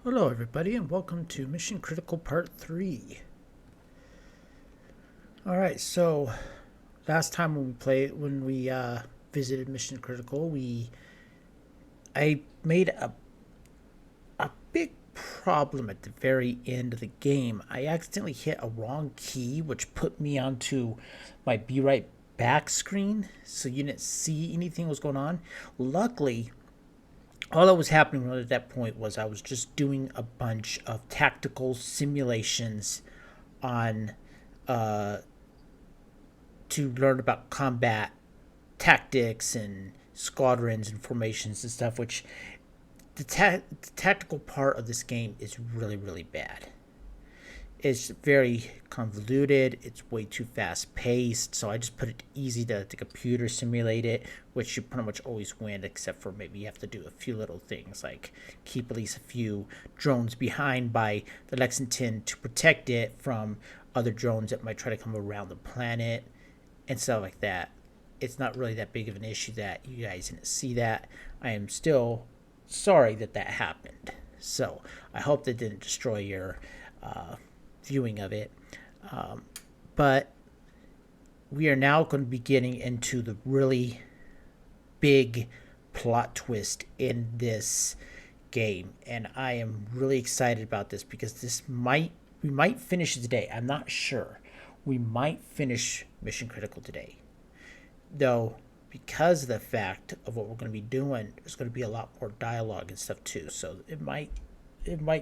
Hello everybody and welcome to Mission Critical Part 3. Alright, so last time when we visited Mission Critical, I made a big problem at the very end of the game. I accidentally hit a wrong key, which put me onto my Be Right Back screen, so you didn't see anything was going on. Luckily, all that was happening at that point was I was just doing a bunch of tactical simulations on to learn about combat tactics and squadrons and formations and stuff, which the tactical part of this game is really bad. It's very convoluted. It's way too fast paced. So I just put it easy to the computer simulate it, which you pretty much always win, except for maybe you have to do a few little things like keep at least a few drones behind by the Lexington to protect it from other drones that might try to come around the planet and stuff like that. It's not really that big of an issue that you guys didn't see that. I am still sorry that happened. So I hope that didn't destroy your viewing of it, but we are now going to be getting into the really big plot twist in this game, and I am really excited about this because we might finish it today. I'm not sure. We might finish Mission Critical today, though, because of the fact of what we're going to be doing. There's going to be a lot more dialogue and stuff too, so it might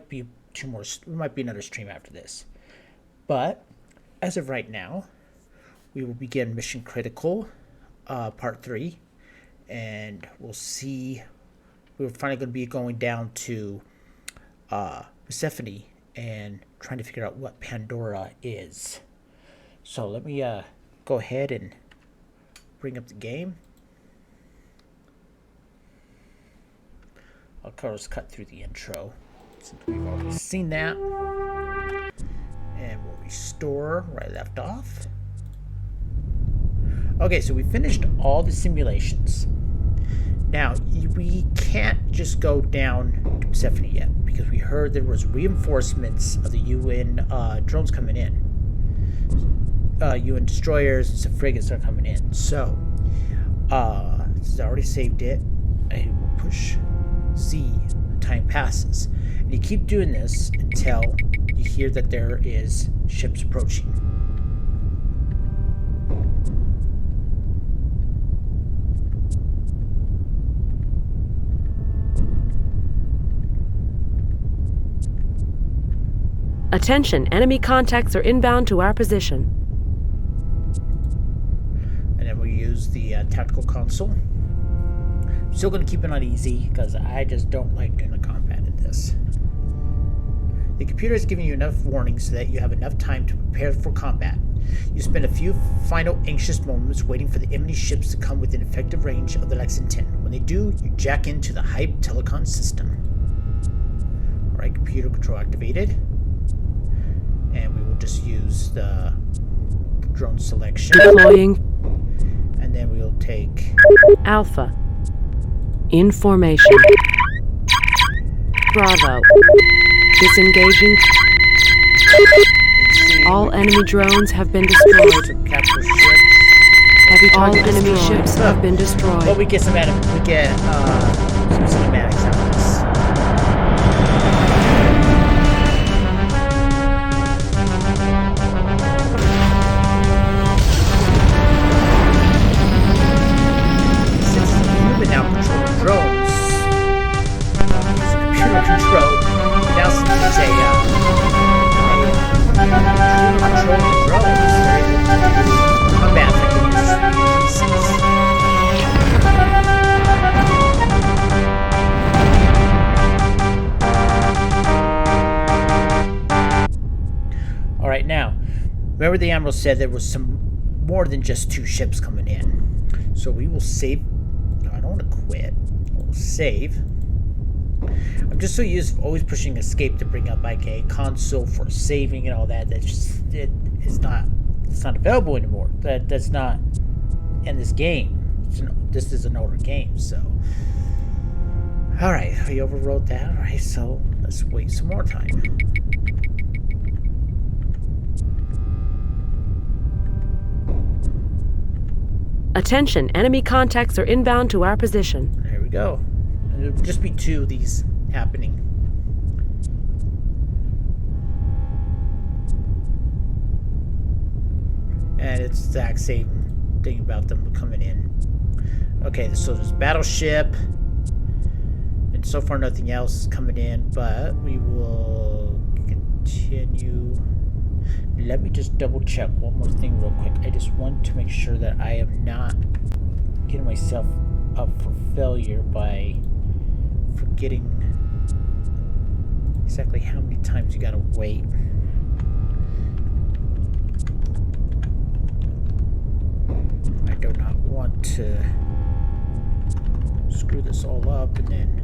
be we might be another stream after this. But as of right now, we will begin Mission Critical Part 3, and we'll see. We're finally going to be going down to Persephone and trying to figure out what Pandora is. So let me go ahead and bring up the game. I'll just cut through the intro since we've already seen that. And we'll restore where I left off. Okay, so we finished all the simulations. Now, we can't just go down to Persephone yet, because we heard there was reinforcements of the UN drones coming in. UN destroyers and some frigates are coming in. So, since I already saved it, I will push Z. Time passes. And you keep doing this until you hear that there is ships approaching. Attention, enemy contacts are inbound to our position. And then we use the tactical console. I'm still going to keep it on easy because I just don't like doing the combat in this. The computer is giving you enough warnings so that you have enough time to prepare for combat. You spend a few final anxious moments waiting for the enemy ships to come within effective range of the Lexington. When they do, you jack into the hype telecom system. Alright, computer control activated. And we will just use the drone selection. Deploying. And then we'll take Alpha. In formation. Bravo. Disengaging. All enemy drones have been destroyed. Capture ships. Heavy target enemy ships have been destroyed. But we get some some cinematics out of this. Since human now controlling drones, using computer control, now since it's a computer controlling drones, they're able to do combat that can use pieces. Alright, now, remember the Admiral said there was some more than just 2 ships coming in. So we will save. No, I don't want to quit. We'll save. I'm just so used to always pushing escape to bring up like a console for saving and all that. That's just it's not available anymore. That's not in this game. This is an older game, so Alright, we overrode that. Alright, so let's Let's wait some more time. Attention, enemy contacts are inbound to our position. There we go. And it'll just be 2 of these happening. And it's the exact same thing about them coming in. Okay, so there's battleship. And so far nothing else is coming in, but we will continue. Let me just double check one more thing real quick. I just want to make sure that I am not getting myself up for failure by forgetting exactly how many times you gotta wait. I do not want to screw this all up and then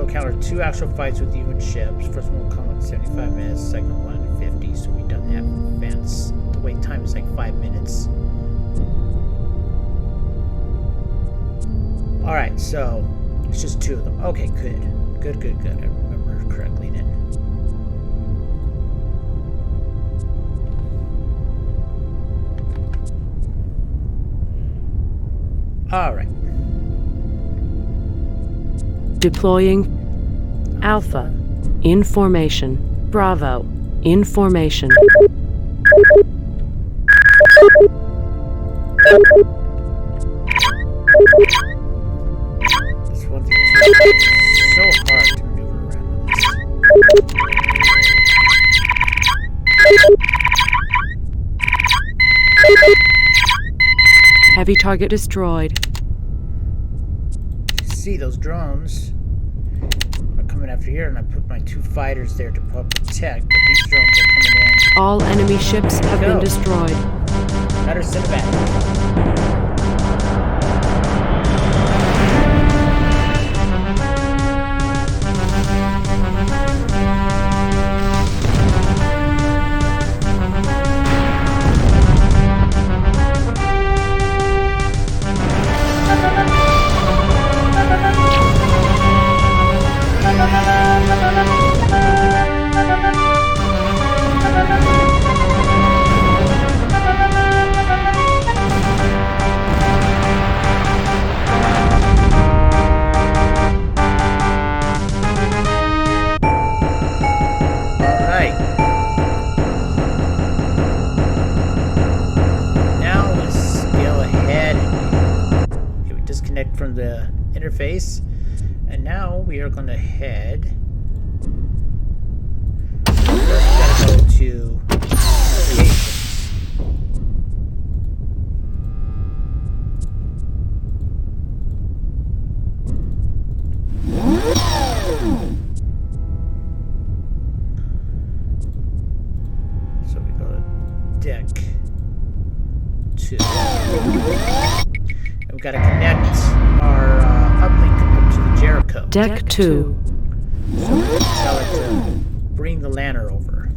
encounter 2 actual fights with UN ships. First one will come in 75 minutes, second one in 50. So we've done that advance. The wait time is like 5 minutes. Alright, so it's just 2 of them. Okay, good. Good. I remember correctly then. Alright. Deploying Alpha. In formation. Bravo. In formation. This one thing is so hard to maneuver around with this. Heavy target destroyed. See, those drones are coming after here, and I put my 2 fighters there to protect, but these drones are coming in. All enemy ships have been destroyed. Better send it back. From the interface, and now we are going to head. First, we gotta go to navigations. So we go to deck 2. We've got to connect our uplink up to the Jericho. Deck 2. So we'll tell it to bring the lantern over.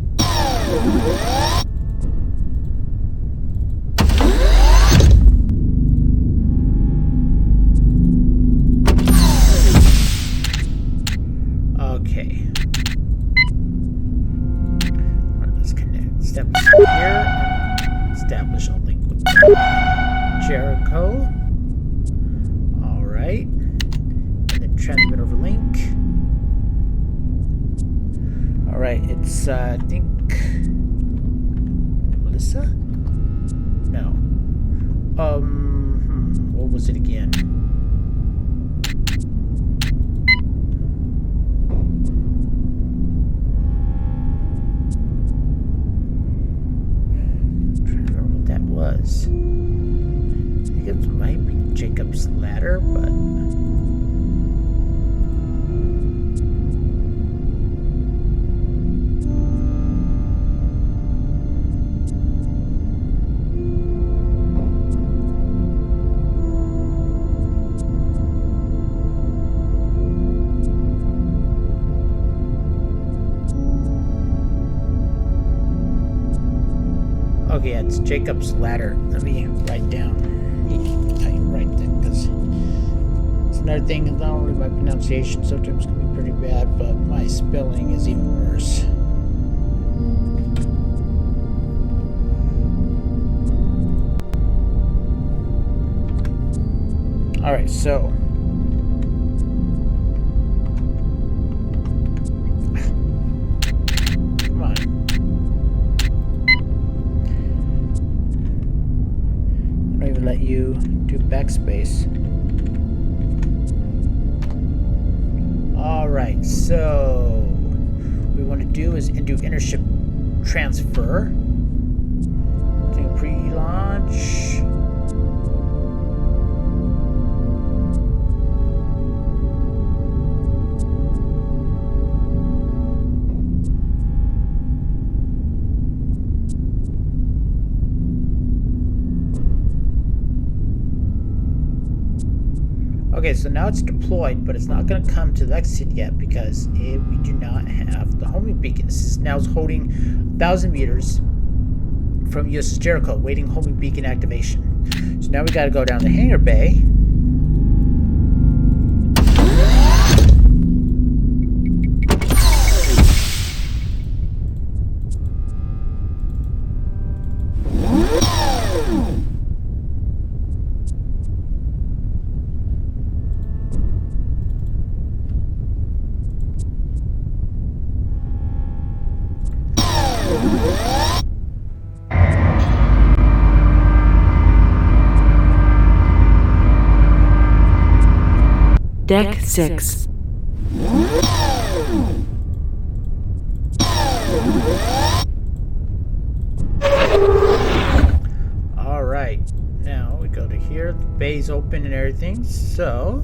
Okay. All right, let's connect. Step here. Establish a link with Jericho. Right, and then transmit over link. All right, it's I think Melissa. No. What was it again? I'm trying to remember what that was. I think it was Jacob's ladder, but okay, it's Jacob's ladder. Let me write down. I write that because it's another thing. Not only my pronunciation sometimes can be pretty bad, but my spelling is even worse. All right, so. Come on. I don't even let you do backspace. All right, so what we want to do is do intership transfer. Do pre-launch. Okay, so now it's deployed, but it's not going to come to Lexington yet because we do not have the homing beacon. This is now holding 1,000 meters from USS Jericho, waiting homing beacon activation. So now we got to go down the hangar bay. Deck 6. All right, now we go to here. The bay's open and everything, so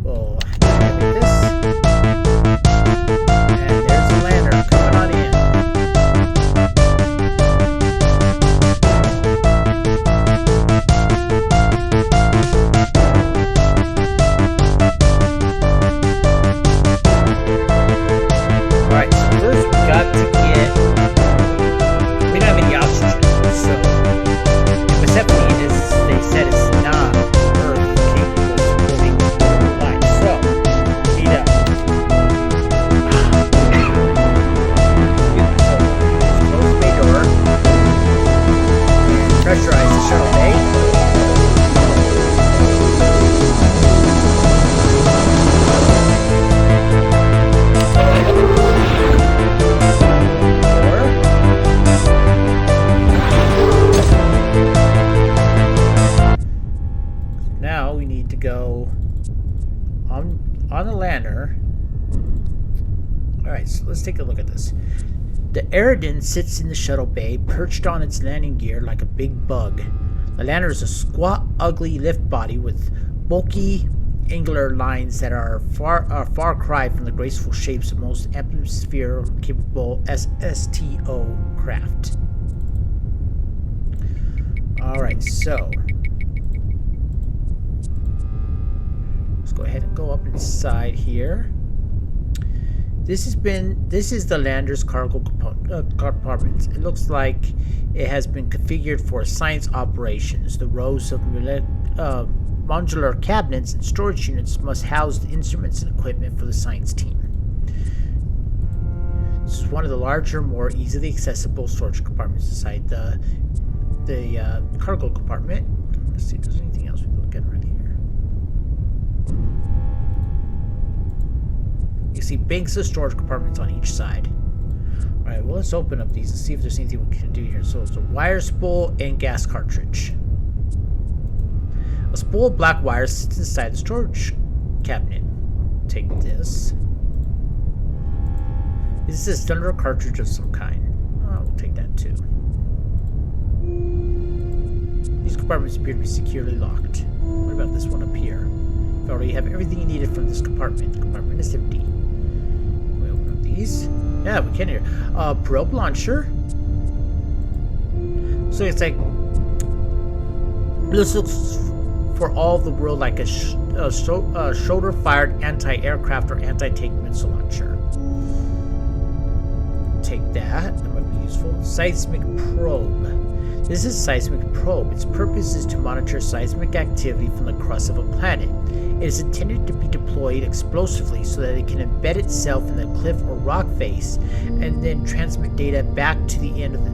we'll activate this. And there's the lander coming on in. Let's take a look at this. The Eridan sits in the shuttle bay, perched on its landing gear like a big bug. The lander is a squat, ugly lift body with bulky, angular lines that are a far cry from the graceful shapes of most atmosphere-capable SSTO craft. Alright, so let's go ahead and go up inside here. This is the lander's cargo compartment. It looks like it has been configured for science operations. The rows of modular cabinets and storage units must house the instruments and equipment for the science team. This is one of the larger, more easily accessible storage compartments inside the cargo compartment. Let's see if there's anything else we can look at right here. You see banks of storage compartments on each side. Alright, well, let's open up these and see if there's anything we can do here. So it's a wire spool and gas cartridge. A spool of black wire sits inside the storage cabinet. Take this. This is a cylinder cartridge of some kind. Oh, we'll take that too. These compartments appear to be securely locked. about this one up here? You already have everything you needed from this compartment. The compartment is empty. Can we open up these? Yeah, we can here. Probe launcher. So it's like, this looks for all the world like a shoulder-fired anti-aircraft or anti-tank missile launcher. Take that. That might be useful. Seismic Probe. This is Seismic Probe. Its purpose is to monitor seismic activity from the crust of a planet. It is intended to be deployed explosively so that it can embed itself in the cliff or rock face and then transmit data back to the end of the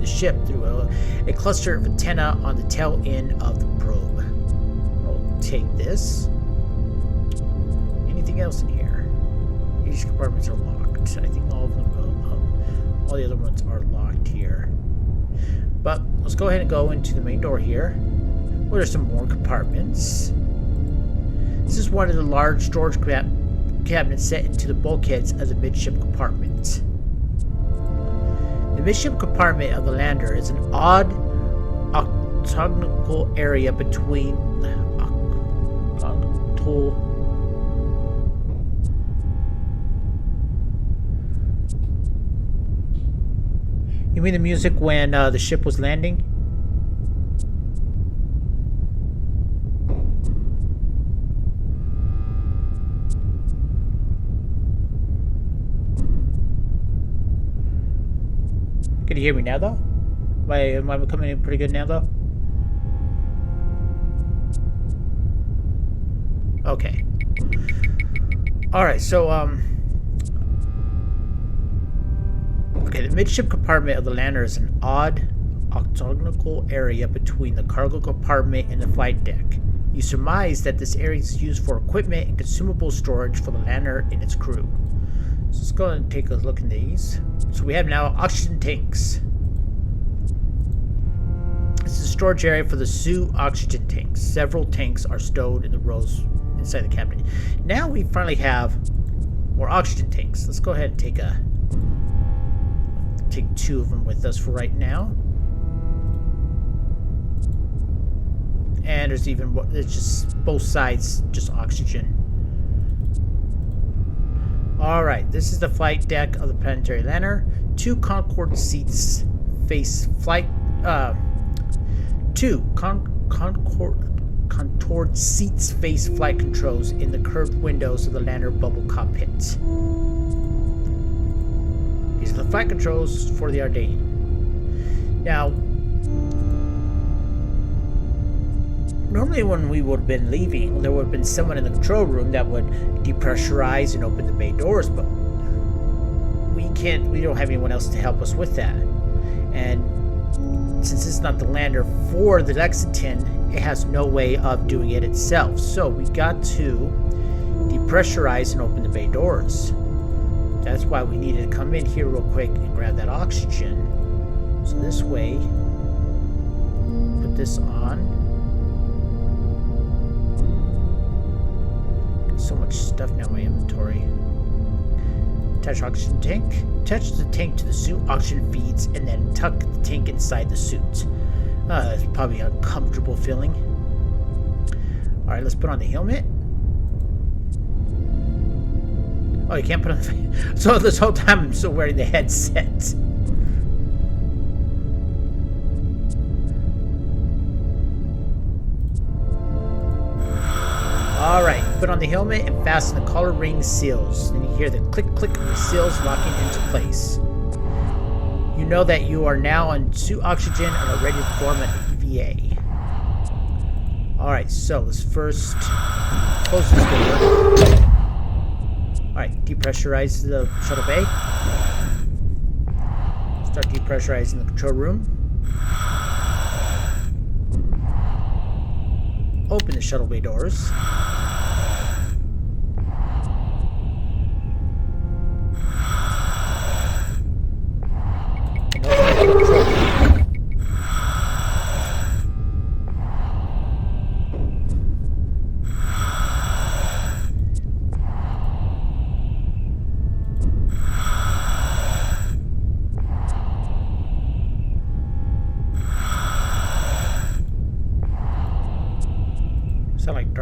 ship through a cluster of antenna on the tail end of the probe. We'll take this. Anything else in here? These compartments are locked. I think all of them will. All the other ones are locked here. But let's go ahead and go into the main door here. Well, there's some more compartments. This is one of the large storage cabinets set into the bulkheads of the midship compartment. The midship compartment of the lander is an odd octagonal area between You mean the music when the ship was landing? Can you hear me now, though? Am I coming in pretty good now, though? Okay. Alright, so, okay, the midship compartment of the lander is an odd octagonal area between the cargo compartment and the flight deck. You surmise that this area is used for equipment and consumable storage for the lander and its crew. So let's go and take a look in these. So we have now oxygen tanks. This is a storage area for the Sioux oxygen tanks. Several tanks are stowed in the rows inside the cabinet. Now we finally have more oxygen tanks. Let's go ahead and take two of them with us for right now. And there's even more. It's just both sides, just oxygen. Alright, this is the flight deck of the planetary lander. Two Concorde seats face flight. Two contoured seats face flight controls in the curved windows of the lander bubble cockpit. These are the flight controls for the Ardennes. Now, normally when we would have been leaving, there would have been someone in the control room that would depressurize and open the bay doors, but we don't have anyone else to help us with that. And since it's not the lander for the Lexington, it has no way of doing it itself. So we got to depressurize and open the bay doors. That's why we needed to come in here real quick and grab that oxygen. So this way, put this on. So much stuff now in my inventory. Attach oxygen tank. Attach the tank to the suit oxygen feeds and then tuck the tank inside the suit. It's probably an uncomfortable feeling. Alright, let's put on the helmet. Oh, you can't put on the... So this whole time I'm still wearing the headset. Alright, put on the helmet and fasten the collar ring seals. Then you hear the click-click of the seals locking into place. You know that you are now on suit oxygen and are ready to perform an EVA. Alright, so let's first close this door. Alright, depressurize the shuttle bay. Start depressurizing the control room. Open the shuttle bay doors.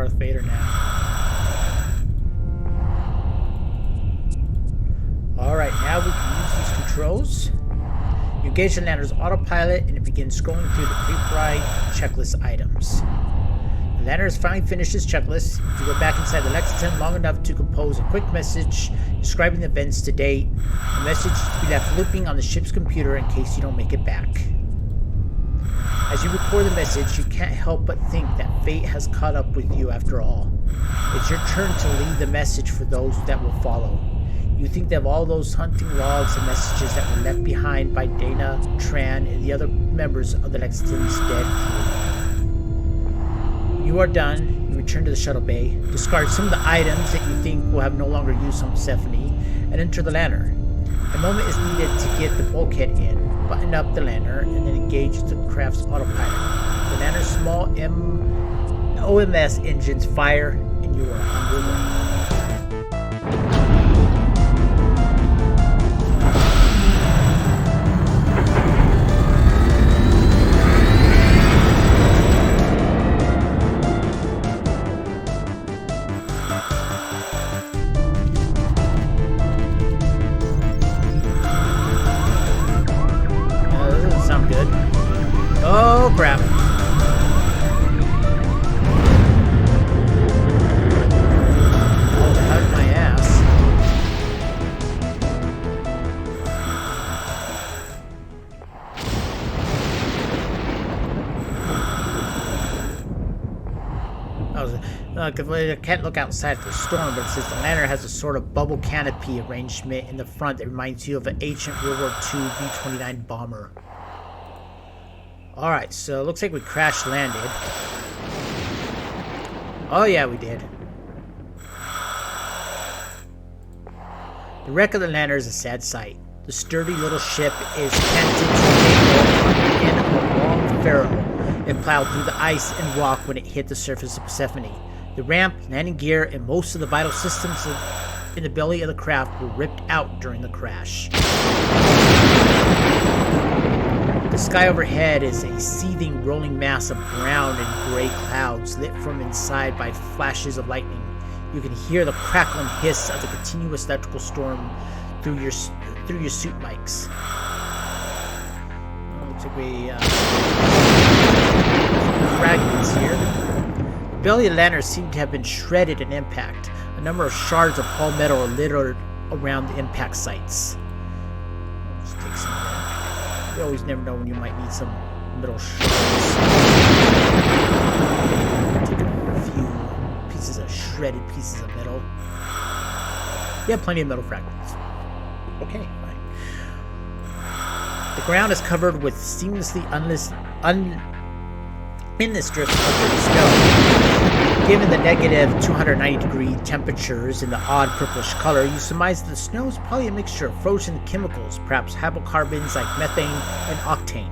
Darth Vader now. Alright, now we can use these controls. You engage the lander's autopilot and it begins scrolling through the pre-flight checklist items. The lander has finally finished its checklist. You go back inside the Lexington long enough to compose a quick message describing the events to date. The message is to be left looping on the ship's computer in case you don't make it back. As you record the message, you can't help but think that fate has caught up with you after all. It's your turn to leave the message for those that will follow. You think of all those hunting logs and messages that were left behind by Dana, Tran, and the other members of the Lexington's dead crew. You are done. You return to the shuttle bay, discard some of the items that you think will have no longer use on Persephone, and enter the lander. A moment is needed to get the bulkhead in, button up the lander, and then engage the craft's autopilot. The lander's small OMS engines fire, and you are on your way. Oh crap. Oh, out of my ass. I can't look outside at the storm, but it says the lantern has a sort of bubble canopy arrangement in the front that reminds you of an ancient World War II B-29 bomber. Alright, so it looks like we crash landed. Oh yeah, we did. The wreck of the lander is a sad sight. The sturdy little ship is canted to the end of a long ferrule. It plowed through the ice and rock when it hit the surface of Persephone. The ramp, landing gear, and most of the vital systems in the belly of the craft were ripped out during the crash. The sky overhead is a seething, rolling mass of brown and gray clouds lit from inside by flashes of lightning. You can hear the crackle and hiss of the continuous electrical storm through your suit mics. Looks like we fragments here. The belly of the lantern seemed to have been shredded in impact. A number of shards of hull metal are littered around the impact sites. I'll just take some of that. You always never know when you might need some metal shards. Take a few pieces of shredded pieces of metal. You have plenty of metal fragments. Okay, fine. The ground is covered with seamlessly endless drifts of dirty snow. Given the negative 290-degree temperatures and the odd purplish color, you surmise that the snow is probably a mixture of frozen chemicals, perhaps hydrocarbons like methane and octane.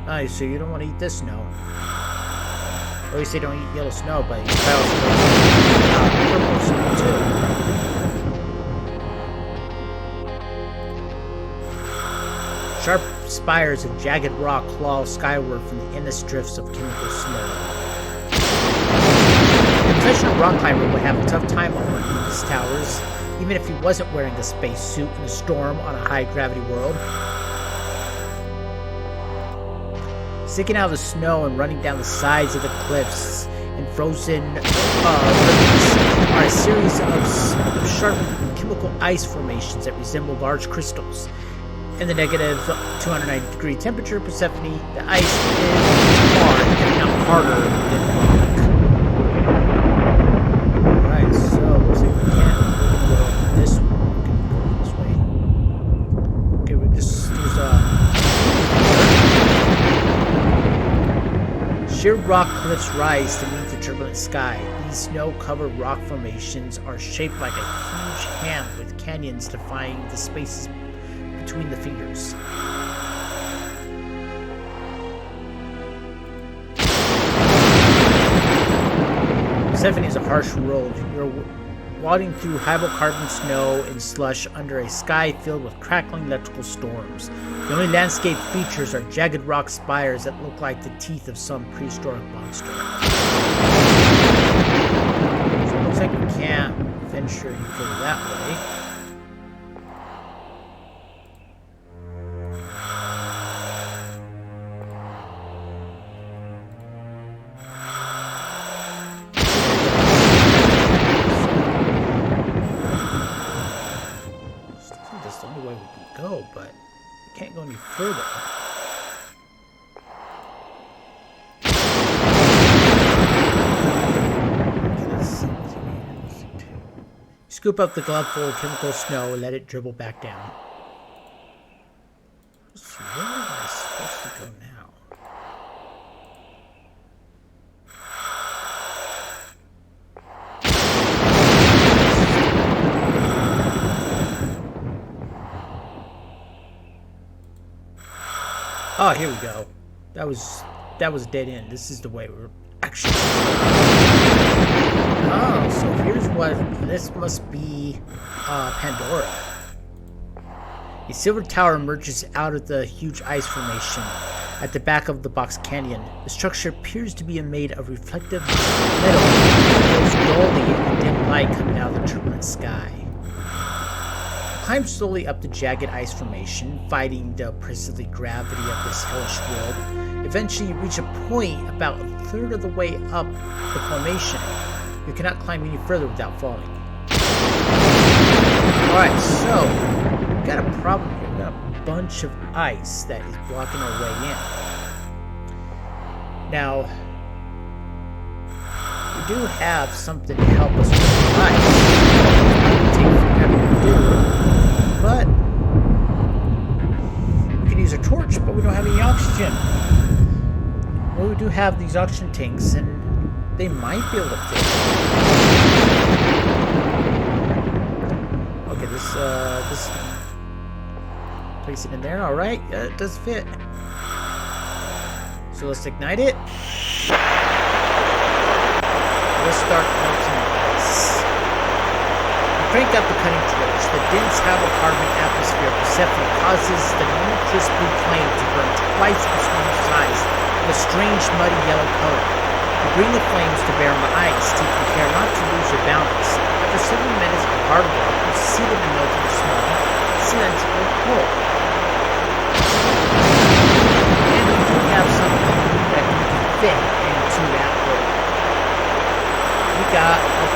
Nice, so you don't want to eat this snow. Or you say don't eat yellow snow, but you try also purple snow too. Sharp spires of jagged rock claw skyward from the endless drifts of chemical snow. A professional rock climber would have a tough time on one of these towers, even if he wasn't wearing a space suit in a storm on a high-gravity world. Sticking out of the snow and running down the sides of the cliffs and frozen rivers are a series of sharp chemical ice formations that resemble large crystals. In the negative 290-degree temperature of Persephone, the ice is hard, if not harder, than rock. Alright, so looks like we can't go this way. We can go this way. Okay, there's sheer rock cliffs rise to meet the turbulent sky. These snow-covered rock formations are shaped like a huge hand with canyons defying the spaces between the fingers. Persephone is a harsh road. You're wading through hydrocarbon snow and slush under a sky filled with crackling electrical storms. The only landscape features are jagged rock spires that look like the teeth of some prehistoric monster. like we can't venture any further that way. That's the only way we can go, but we can't go any further. Scoop up the glove full of chemical snow and let it dribble back down. So where am I supposed to go now? Oh, here we go. That was a dead end. This is the way we're actually. Oh, so here's what this must be. Pandora. A silver tower emerges out of the huge ice formation at the back of the box canyon. The structure appears to be made of reflective metal that glows dully in the dim light coming out of the turbulent sky. Climb slowly up the jagged ice formation, fighting the oppressive gravity of this hellish world. Eventually, you reach a point about a third of the way up the formation. You cannot climb any further without falling. Alright, so we got a problem here. We got a bunch of ice that is blocking our way in. Now, we do have something to help us with the ice. It takes forever to do. But we can use a torch, but we don't have any oxygen. Well, we do have these oxygen tanks, and they might be able to fit. Okay, this place it in there. All right, it does fit. So let's ignite it. Let's start melting ice. Crank up the cutting torch. The dense hydrocarbon atmosphere perceptibly causes the normal crisp blue flame to burn twice its normal size with a strange muddy yellow color. You bring the flames to bear on the ice, taking care not to lose your balance. After several minutes of hard work, you see them melt in a small, cylindrical hole. And we do have something that we can fit into that hole. We got a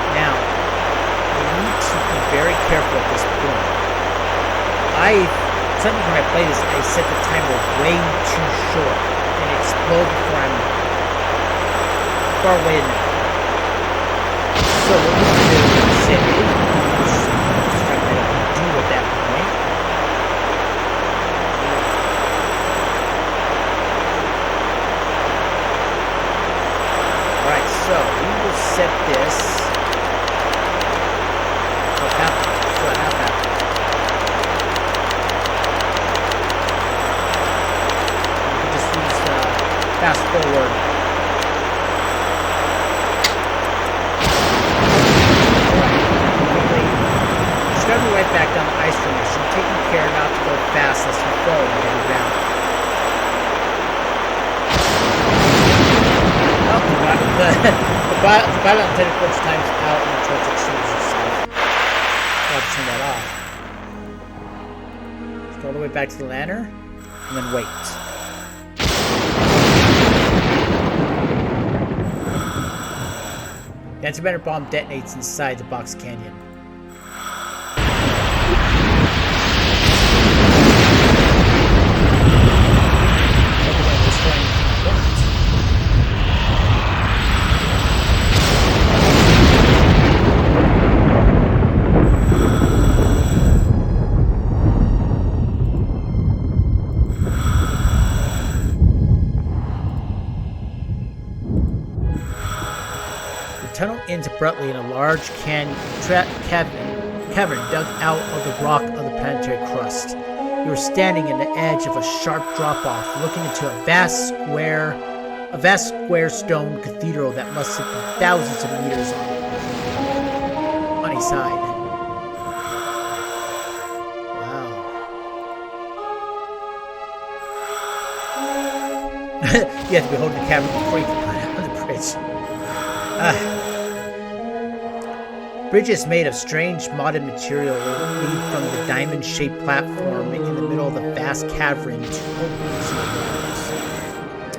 Now, you need to be very careful at this point. Sometimes when I play this, I set the timer way too short and it explodes before I'm far away enough. So what we're going to do is save it. Just try to do at that point. Alright, so we will set this. Fast forward. Alright, start right back down the ice formation, taking care not to go fast lest you fall in the heavy ground. Oh, the pilot antenna torch times out and the torch extinguishes itself. I'll have to turn that off. Let's go all the way back to the lantern, and then wait. The antimatter bomb detonates inside the box canyon. The tunnel ends abruptly in a large cavern dug out of the rock of the planetary crust. You are standing in the edge of a sharp drop-off, looking into a vast square stone cathedral that must have been thousands of meters on each side. Wow. You have to be holding the cavern before you can put it on the bridge. Bridge is made of strange modded material leading from the diamond-shaped platform in the middle of the vast cavern to openings in the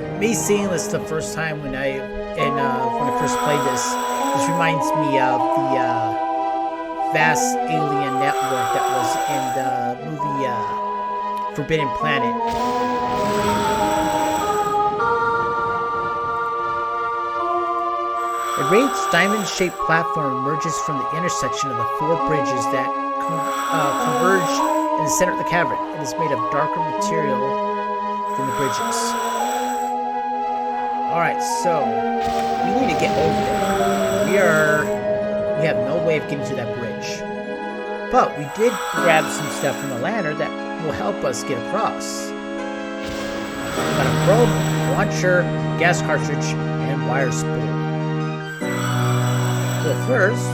walls. Me seeing this the first time when I first played this reminds me of the vast alien network that was in the movie Forbidden Planet. A raised diamond-shaped platform emerges from the intersection of the four bridges that converge in the center of the cavern. It is made of darker material than the bridges. Alright, so we need to get over there. We have no way of getting to that bridge. But we did grab some stuff from the lantern that will help us get across. We got a probe, launcher, gas cartridge, and wire spool. Well, first,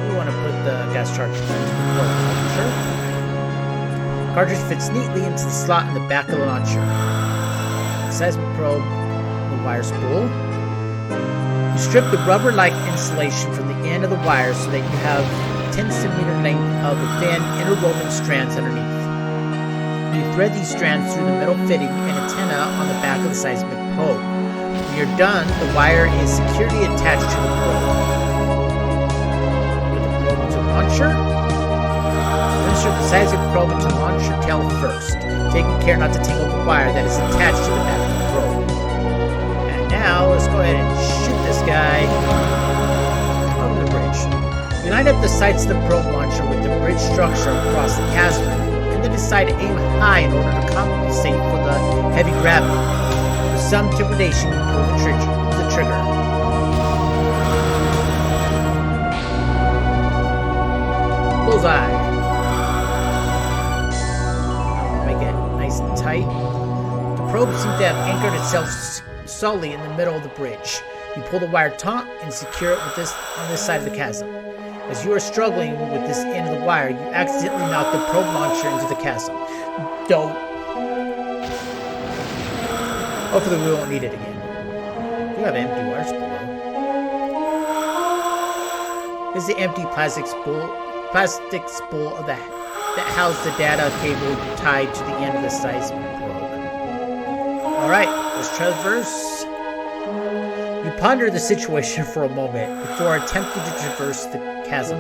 we want to put the gas cartridge into the launcher. The cartridge fits neatly into the slot in the back of the launcher. The Seismic Probe, the wire spool. You strip the rubber-like insulation from the end of the wire so that you have 10 centimeter length of the thin, interwoven strands underneath. You thread these strands through the metal fitting and antenna on the back of the Seismic Probe. When you're done, the wire is securely attached to the probe. Put the probe into the launcher. Insert the Seismic Probe into the launcher tail first, taking care not to tangle the wire that is attached to the back of the probe. And now, let's go ahead and shoot this guy over the bridge. You line up the sights of the probe launcher with the bridge structure across the chasm, and then decide to aim high in order to compensate for the heavy gravity. With some trepidation, you pull the trigger. Bullseye. Make it nice and tight. The probe seems to have anchored itself solidly in the middle of the bridge. You pull the wire taut and secure it with this on this side of the chasm. As you are struggling with this end of the wire, you accidentally knock the probe launcher into the chasm. Don't. Hopefully we won't need it again. We have empty wires below. This is the empty plastic spool of that housed the data cable tied to the end of the Seismic Probe. Alright, let's traverse. You ponder the situation for a moment before attempting to traverse the chasm.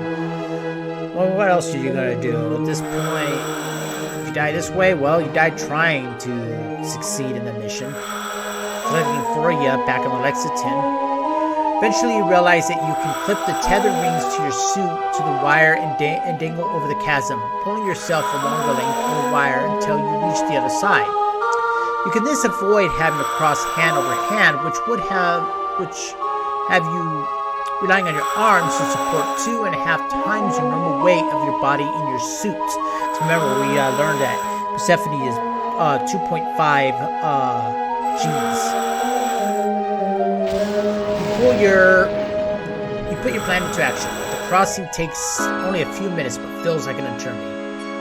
Well, what else are you going to do? At this point, if you die this way, well, you died trying to succeed in the mission. Looking for you back in the Lexington. Eventually, you realize that you can clip the tether rings to your suit to the wire and dangle over the chasm, pulling yourself along the length of the wire until you reach the other side. You can thus avoid having to cross hand over hand, which have you relying on your arms to support 2.5 times your normal weight of your body in your suit. So remember, we learned that Persephone is 2.5 G's. You put your plan into action. The crossing takes only a few minutes, but feels like an eternity.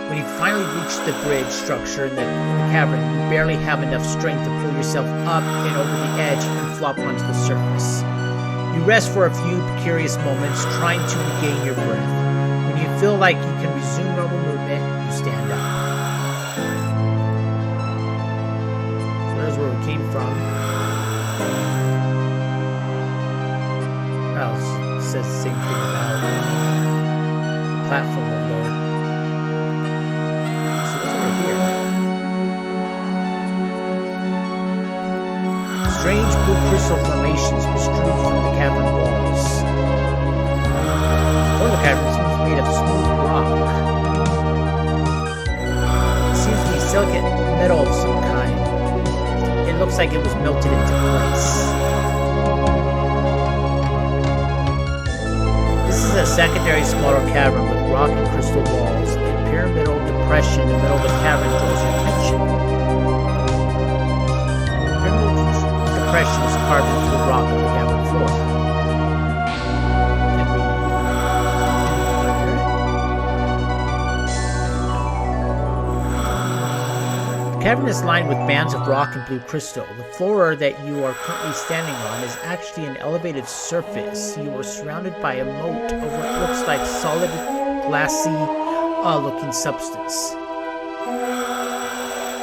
When you finally reach the bridge structure in the cavern, you barely have enough strength to pull yourself up and over the edge and flop onto the surface. You rest for a few precarious moments, trying to regain your breath. When you feel like you can resume normal movement, you stand up. So there's where we came from. Oh, it says the same thing about the platform over there. So what's over here? Strange blue crystal formations were strewn from the cavern walls. One of the caverns seems made of smooth rock. It seems to be silicate metal of some kind. It looks like it was melted into place. This is a secondary smaller cavern with rock and crystal walls. A pyramidal depression in the middle of the cavern draws your attention. The pyramidal depression is carved into the rock of the cavern floor. Can we hear it? The cavern is lined with bands of rock and blue crystal. The floor that you are currently standing on is actually an elevated surface. You are surrounded by a moat of what looks like solid, glassy looking substance.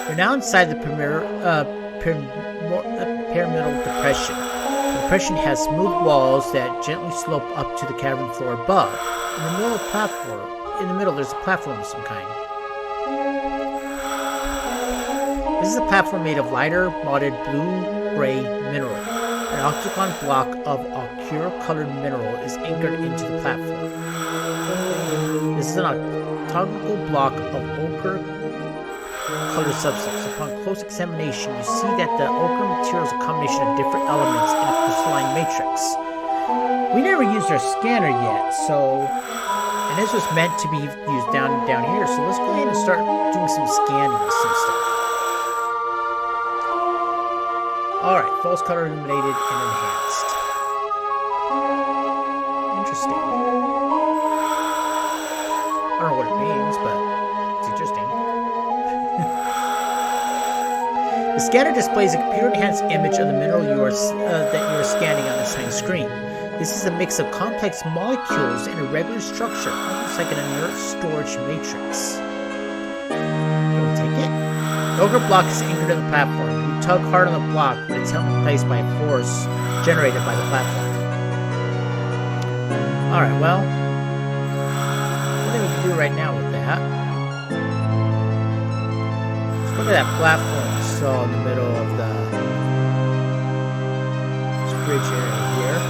You're now inside the pyramidal depression. The depression has smooth walls that gently slope up to the cavern floor above. In the middle, there's a platform of some kind. This is a platform made of lighter, modded blue-gray mineral. An octagon block of ochre-colored mineral is anchored into the platform. This is an octagonal block of ochre-colored substance. Upon close examination, you see that the ochre material is a combination of different elements in a crystalline matrix. We never used our scanner yet, and this was meant to be used down here, so let's go ahead and start doing some scanning of some stuff. Alright, false color illuminated and enhanced. Interesting. I don't know what it means, but it's interesting. The scanner displays a computer-enhanced image of the mineral that you are scanning on the tiny screen. This is a mix of complex molecules and irregular structure, almost like an inert storage matrix. Can we take it? The ochre block is anchored to the platform. You tug hard on the block, but it's held in place by a force generated by the platform. Alright, well, what do we can do right now with that? Let's go to that platform we saw in the middle of this bridge area here.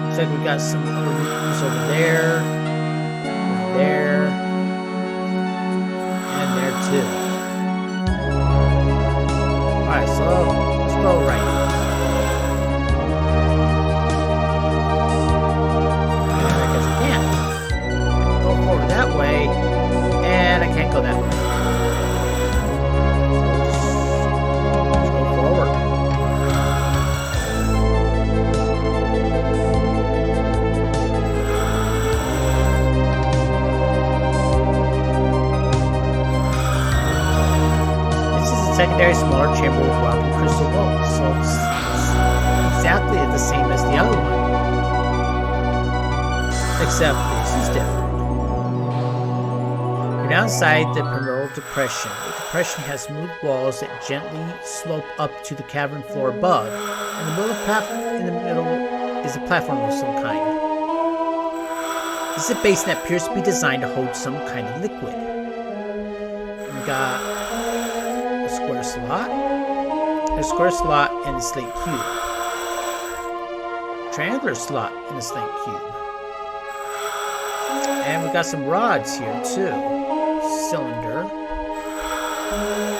Looks like we got some other rooms over there, and there too. Alright, so let's go right. And I guess I can't. Go forward that way, and I can't go that way. Let's go forward. Secondary smaller chamber with rock and crystal walls, so it's exactly the same as the other one. Except this is different. You're now inside the pyramidal depression. The depression has smooth walls that gently slope up to the cavern floor above. In the middle is a platform of some kind. This is a basin that appears to be designed to hold some kind of liquid. We got square slot, a square slot, and a slate cube. Triangular slot and a slate cube. And we got some rods here too. Cylinder.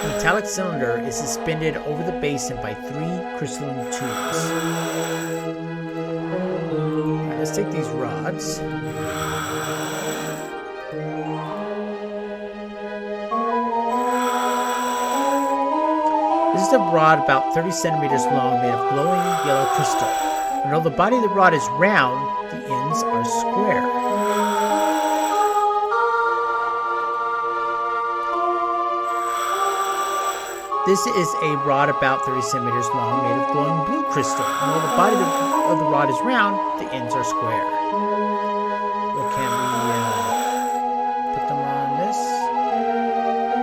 The metallic cylinder is suspended over the basin by 3 crystalline tubes. Right, let's take these rods. This is a rod about 30 centimeters long made of glowing yellow crystal. And although the body of the rod is round, the ends are square. This is a rod about 30 centimeters long made of glowing blue crystal. And although the body of the rod is round, the ends are square. Well, can we put them on this?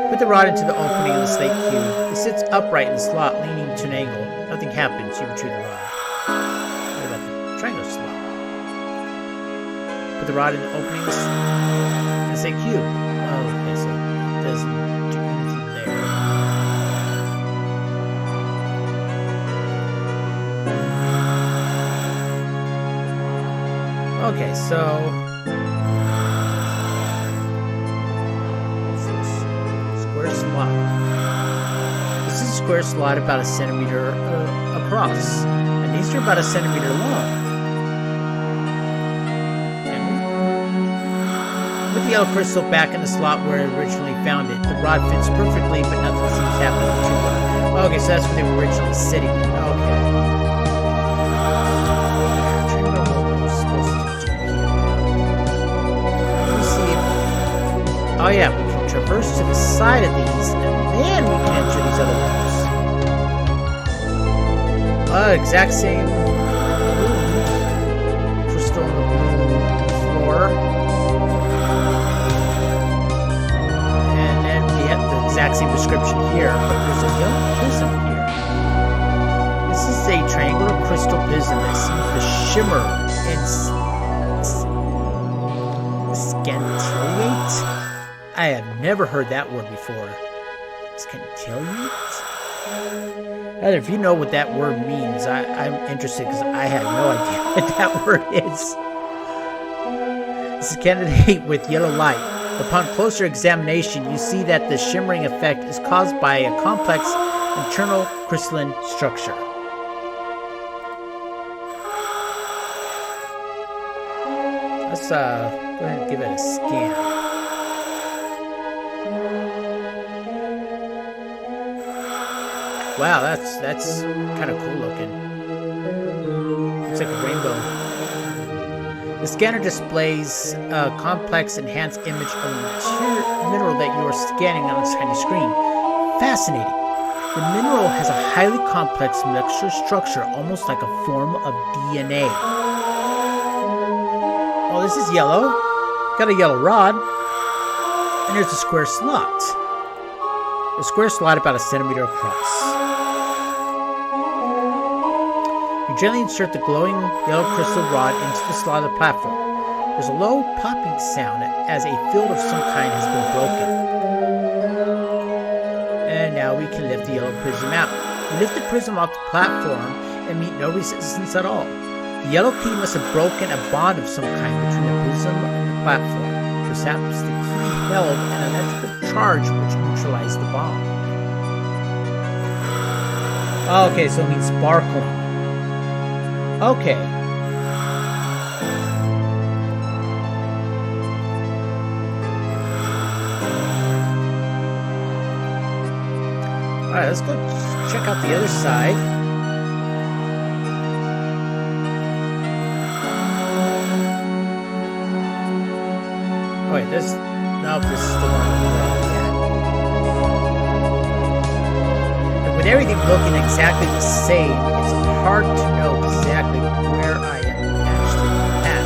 Put the rod into the opening of the slate cube. It sits upright in the slot, leaning to an angle. Nothing happens. You retrieve the rod. What about the triangular slot? Put the rod in the opening of the slate cube. Oh, okay, so it doesn't do anything there. Okay, so slot. This is a square slot about a centimeter across, and these are about a centimeter long. And with the yellow crystal back in the slot where it originally found it, the rod fits perfectly, but nothing seems happening to it. Okay, so that's where they were originally sitting. Okay. Oh yeah, we can traverse to the side of these, and then we can enter these other rooms. Exact same room. Crystal on the blue floor. And then we have the exact same description here, but there's a yellow prism here. This is a triangular crystal prism that seems to shimmer and scintillate? I have never heard that word before. Scintillate? If you know what that word means, I'm interested because I have no idea what that word is. This is candidate with yellow light. Upon closer examination, you see that the shimmering effect is caused by a complex internal crystalline structure. Let's go ahead and give it a scan. Wow, that's kind of cool looking. Looks like a rainbow. The scanner displays a complex enhanced image of the mineral that you are scanning on a tiny screen. Fascinating. The mineral has a highly complex molecular structure, almost like a form of DNA. Oh, this is yellow. Got a yellow rod. And there's a square slot. The square slot about a centimeter across. You gently insert the glowing yellow crystal rod into the slot of the platform. There's a low popping sound as a field of some kind has been broken. And now we can lift the yellow prism out. We lift the prism off the platform and meet no resistance at all. The yellow key must have broken a bond of some kind between the prism and the platform. Perhaps the key held an electrical charge which neutralized the bond. Okay, so it means sparkling. Okay. Alright, let's go check out the other side. Oh wait, this is the one and with everything looking exactly the same, it's hard to know exactly where I am actually at.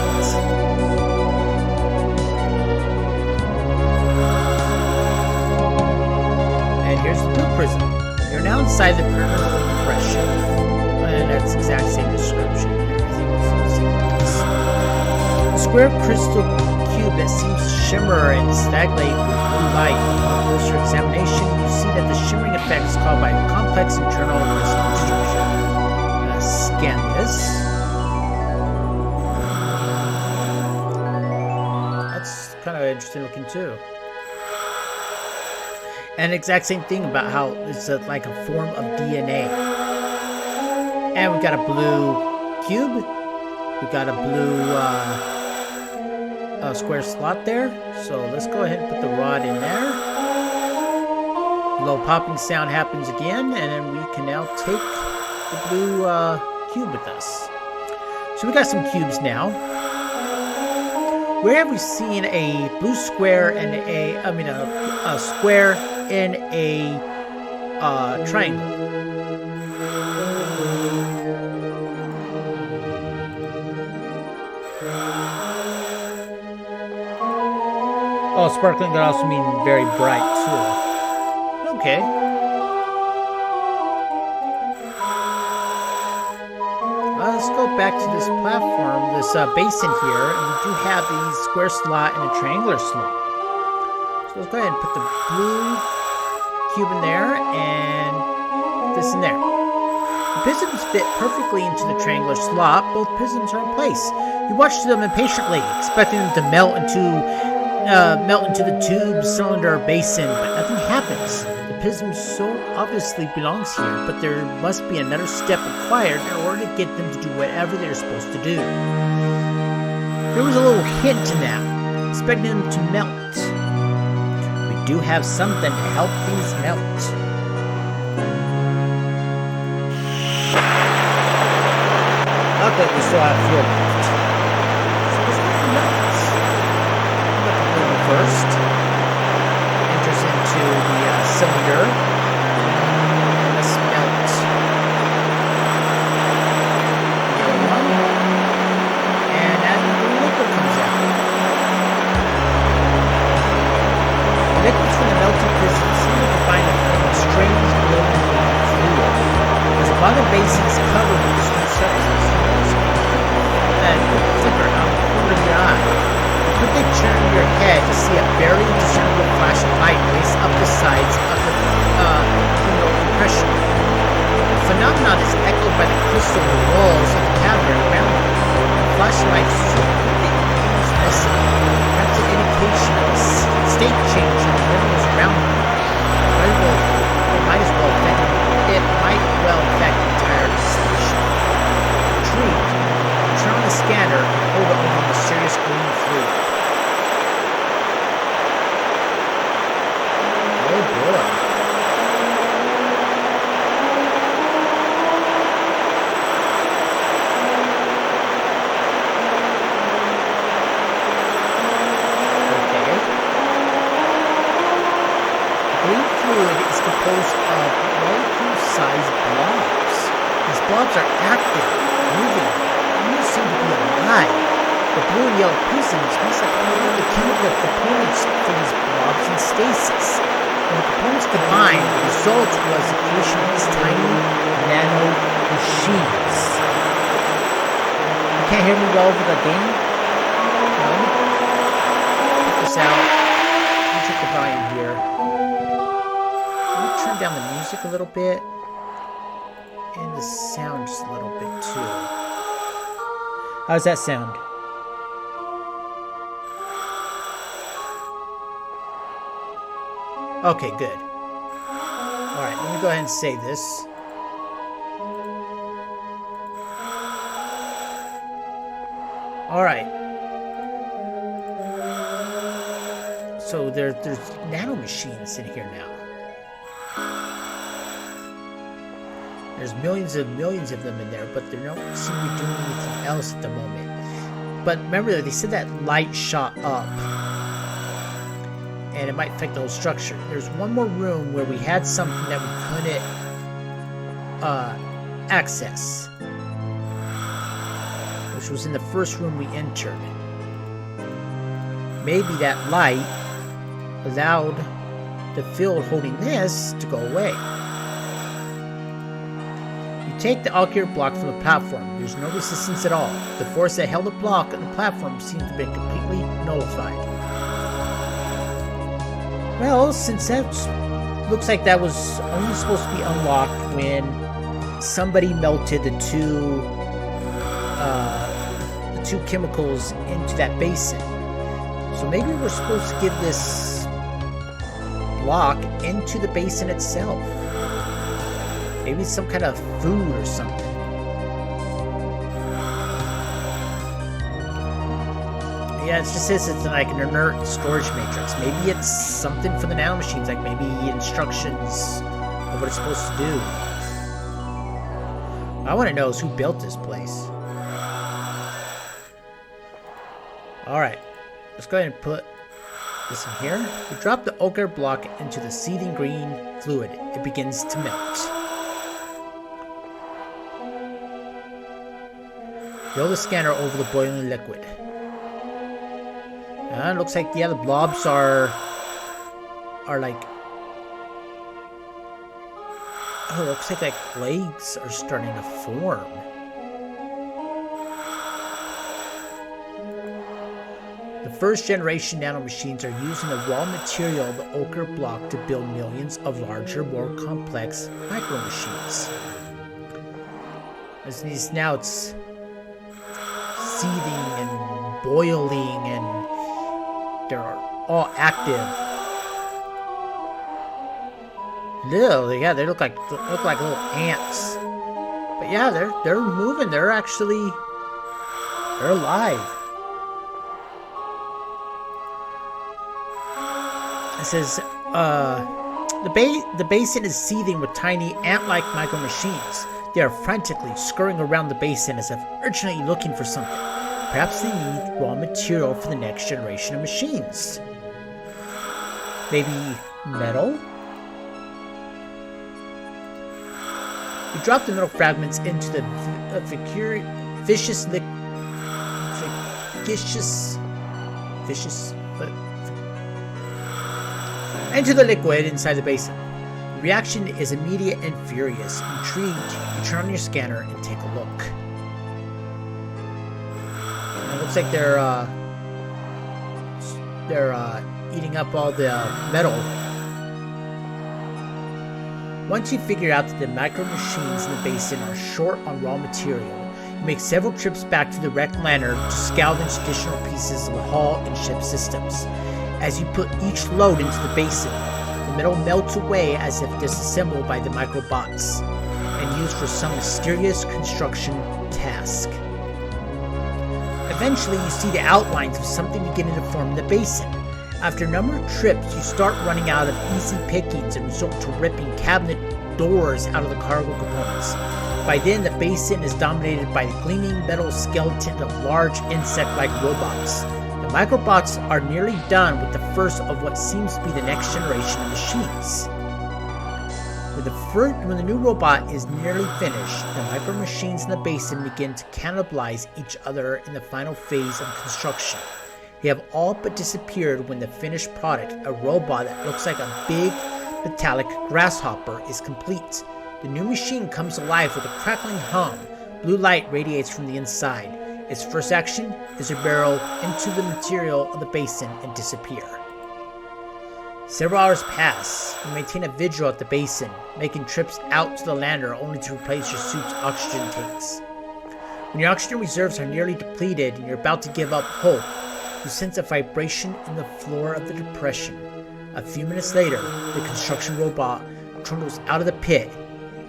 And here's the blue prism. You're now inside the pyramidal impression. And that's the exact same description. Everything is the square crystal cube that seems to shimmer and stagnate with blue light. Upon closer examination, you see that the shimmering effect is caused by a complex internal crystalline structure. Scan this. That's kind of interesting looking too. And exact same thing about how it's like a form of DNA. And we got a blue cube. We got a blue square slot there. So let's go ahead and put the rod in there. Low popping sound happens again, and then we can now take the blue cube with us. So we got some cubes now. Where have we seen a blue square and a square and a triangle? Oh, sparkling could also mean very bright too. Okay. Let's go back to this platform, this basin here, and we do have the square slot and a triangular slot. So let's go ahead and put the blue cube in there and this in there. The prisms fit perfectly into the triangular slot. Both prisms are in place. You watch them impatiently, expecting them to melt into the tube, cylinder, or basin, but nothing happens. The prism so obviously belongs here, but there must be another step required in order to get them to do whatever they're supposed to do. There was a little hint in that, expecting them to melt. We do have something to help things melt. Luckily, we still have fuel left. So let's go melt. First, enter barely discernible flash of light race up the sides of the compression. The phenomenon is echoed by the crystal walls of the cavern around it. The flashlight so quickly becomes missing, perhaps an indication of a state change in the minerals around it. It might well affect the entire station. Intrigued, turn on the scanner and hold it over the mysterious green fluid. Oh boy. Okay. The green fluid is composed of molecule-sized blobs. These blobs are active, moving, almost seem to be alive. The blue and yellow pistons must have been the chemical components for these blobs in stasis. When the components combined, the result was the creation of these tiny nano machines. You can't hear me well over the game? No? Check this out. Let me check the volume here. Let me turn down the music a little bit. And the sound just a little bit too. How's that sound? Okay, good. Alright, let me go ahead and save this. Alright. So there's nanomachines in here now. There's millions of them in there, but they don't seem to be doing anything else at the moment. But remember, they said that light shot up. And it might affect the whole structure. There's one more room where we had something that we couldn't access. Which was in the first room we entered. Maybe that light allowed the field holding this to go away. You take the alkyr block from the platform. There's no resistance at all. The force that held the block on the platform seems to have been completely nullified. Well, since that looks like that was only supposed to be unlocked when somebody melted the two chemicals into that basin. So maybe we're supposed to give this block into the basin itself. Maybe some kind of food or something. Yeah, it just says it's like an inert storage matrix. Maybe it's something for the nanomachines, like maybe instructions of what it's supposed to do. I want to know is who built this place. Alright, let's go ahead and put this in here. We drop the ochre block into the seething green fluid. It begins to melt. Roll the scanner over the boiling liquid. It looks like, yeah, the blobs are like... Oh, it looks like legs are starting to form. The first generation nanomachines are using the raw material of the ochre block to build millions of larger, more complex micromachines. Now it's seething and boiling, and they're all active. Yeah, they look like little ants. But yeah, they're moving. They're alive. It says, the basin is seething with tiny ant-like micro-machines. They are frantically scurrying around the basin as if urgently looking for something. Perhaps they need raw material for the next generation of machines. Maybe metal? You drop the metal fragments into the into the liquid inside the basin. The reaction is immediate and furious. Intrigued, you turn on your scanner and take a look. And it looks like they're eating up all the metal. Once you figure out that the micro machines in the basin are short on raw material, you make several trips back to the wrecked liner to scavenge additional pieces of the hull and ship systems. As you put each load into the basin, the metal melts away as if disassembled by the microbots and used for some mysterious construction task. Eventually, you see the outlines of something beginning to form in the basin. After a number of trips, you start running out of easy pickings and resort to ripping cabinet doors out of the cargo components. By then, the basin is dominated by the gleaming metal skeletons of large insect-like robots. The microbots are nearly done with the first of what seems to be the next generation of machines. When the new robot is nearly finished, the micro machines in the basin begin to cannibalize each other in the final phase of construction. They have all but disappeared when the finished product, a robot that looks like a big metallic grasshopper, is complete. The new machine comes alive with a crackling hum. Blue light radiates from the inside. Its first action is to barrel into the material of the basin and disappear. Several hours pass. You maintain a vigil at the basin, making trips out to the lander only to replace your suit's oxygen tanks. When your oxygen reserves are nearly depleted and you're about to give up hope, you sense a vibration in the floor of the depression. A few minutes later, the construction robot trundles out of the pit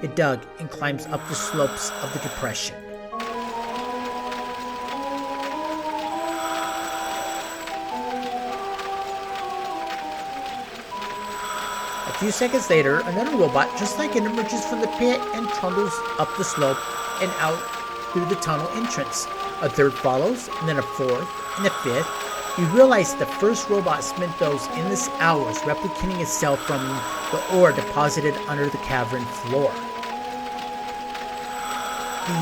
it dug and climbs up the slopes of the depression. A few seconds later, another robot just like it emerges from the pit and trundles up the slope and out through the tunnel entrance. A third follows, and then a fourth, and a fifth. You realize the first robot spent those endless hours replicating itself from the ore deposited under the cavern floor.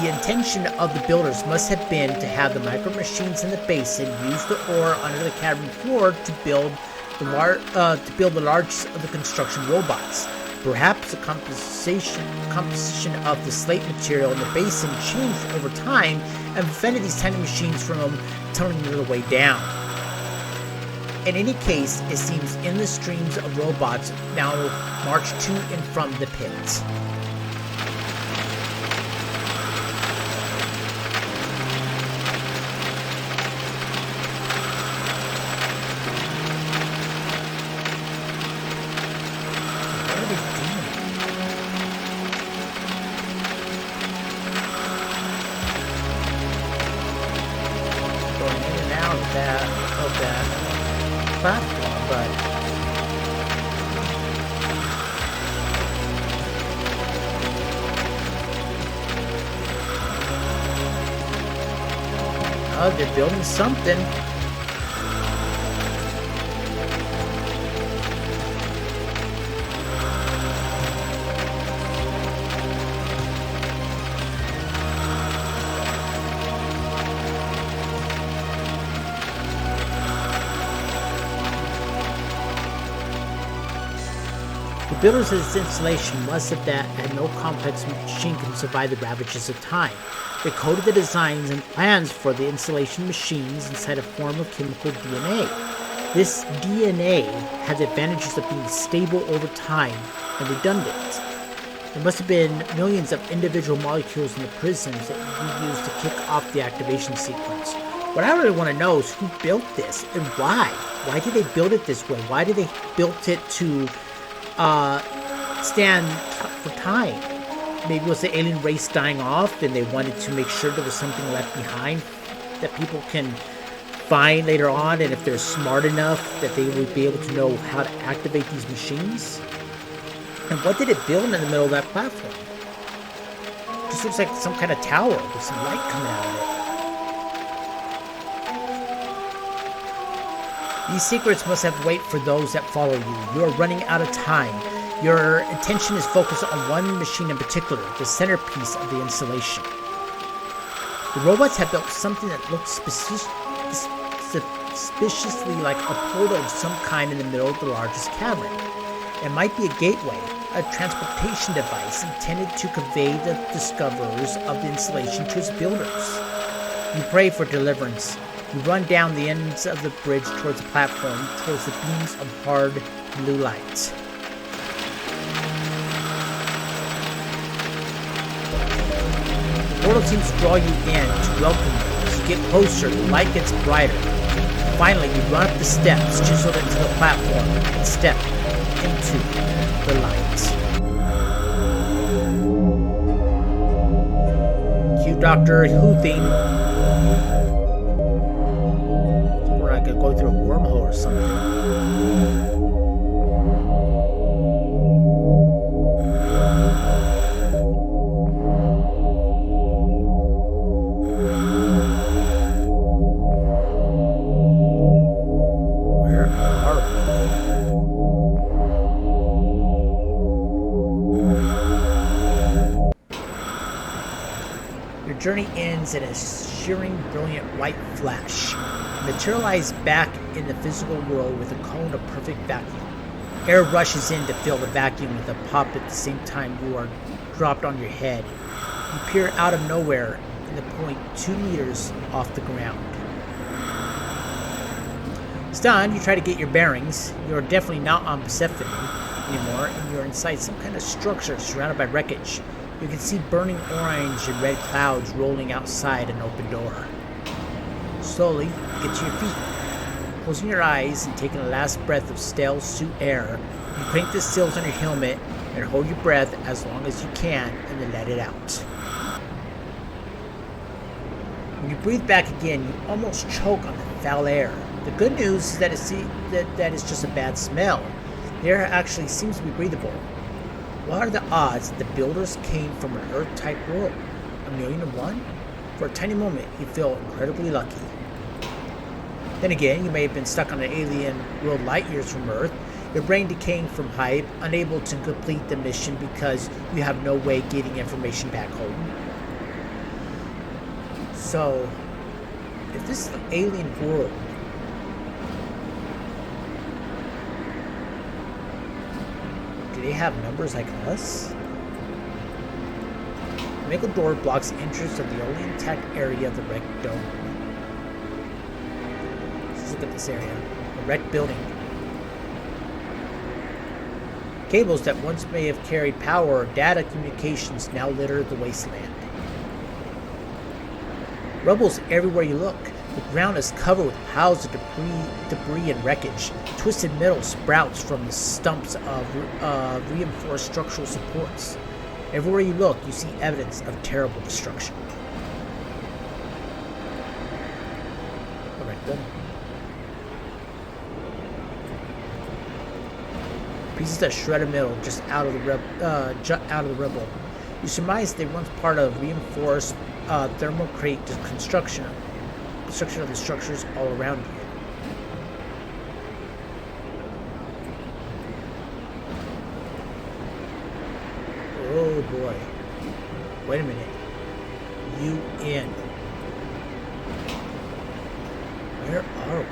The intention of the builders must have been to have the micro machines in the basin use the ore under the cavern floor to build the largest of the construction robots. Perhaps the composition of the slate material in the basin changed over time and prevented these tiny machines from tunneling their way down. In any case, it seems endless streams of robots now march to and from the pit. Oh, they're building something. The builders of this installation must have had no complex machine can survive the ravages of time. They coded the designs and plans for the installation machines inside a form of chemical DNA. This DNA has the advantages of being stable over time and redundant. There must have been millions of individual molecules in the prisms that you used to kick off the activation sequence. What I really want to know is who built this and why. Why did they build it this way? Why did they build it to stand for time? Maybe it was the alien race dying off and they wanted to make sure there was something left behind that people can find later on, and if they're smart enough that they would be able to know how to activate these machines. And what did it build in the middle of that platform? It just looks like some kind of tower with some light coming out of it. These secrets must have weight for those that follow you. You are running out of time. Your attention is focused on one machine in particular, the centerpiece of the installation. The robots have built something that looks suspiciously like a portal of some kind in the middle of the largest cavern. It might be a gateway, a transportation device intended to convey the discoverers of the installation to its builders. You pray for deliverance, You run down the ends of the bridge towards the platform, towards the beams of hard blue light. The portal seems to draw you in to welcome you. As you get closer, the light gets brighter. Finally, you run up the steps, chiseled into the platform, and step into the light. Cue Doctor Who theme. Or I could go through a wormhole or something. Journey ends in a shearing, brilliant white flash. Materialize back in the physical world with a cone of perfect vacuum. Air rushes in to fill the vacuum with a pop at the same time you are dropped on your head. You peer out of nowhere in the point 2 meters off the ground. Stunned, you try to get your bearings. You are definitely not on Persephone anymore, and you're inside some kind of structure surrounded by wreckage. You can see burning orange and red clouds rolling outside an open door. Slowly, you get to your feet. Closing your eyes and taking a last breath of stale suit air, you crank the seals on your helmet and hold your breath as long as you can and then let it out. When you breathe back again, you almost choke on the foul air. The good news is that it's just a bad smell. The air actually seems to be breathable. What are the odds that the builders came from an Earth-type world? 1,000,001? For a tiny moment, you feel incredibly lucky. Then again, you may have been stuck on an alien world light years from Earth, your brain decaying from hype, unable to complete the mission because you have no way getting information back home. So, if this is an alien world, do they have numbers like us? The metal door blocks the entrance of the only intact area of the wrecked dome. Let's look at this area. A wrecked building. Cables that once may have carried power or data communications now litter the wasteland. Rubble's everywhere you look. The ground is covered with piles of debris and wreckage. Twisted metal sprouts from the stumps of reinforced structural supports. Everywhere you look, you see evidence of terrible destruction. Alright, then. Pieces of shredded metal just out of the rubble. You surmise they once part of reinforced thermocrate construction of the structures all around you. Oh boy. Wait a minute. You in. Where are we?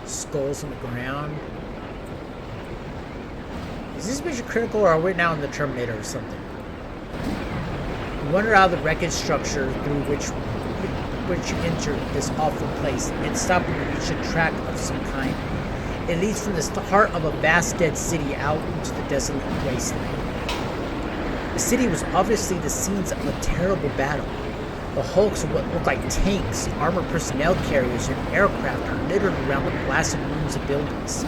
Skulls on the ground. Is this mission critical, or are we now in the Terminator or something? You wander out of the wreckage structure through which you enter this awful place and stop when you reach a track of some kind. It leads from the heart of a vast dead city out into the desolate wasteland. The city was obviously the scenes of a terrible battle. The hulks of what look like tanks, armored personnel carriers, and aircraft are littered around the blasted ruins of buildings,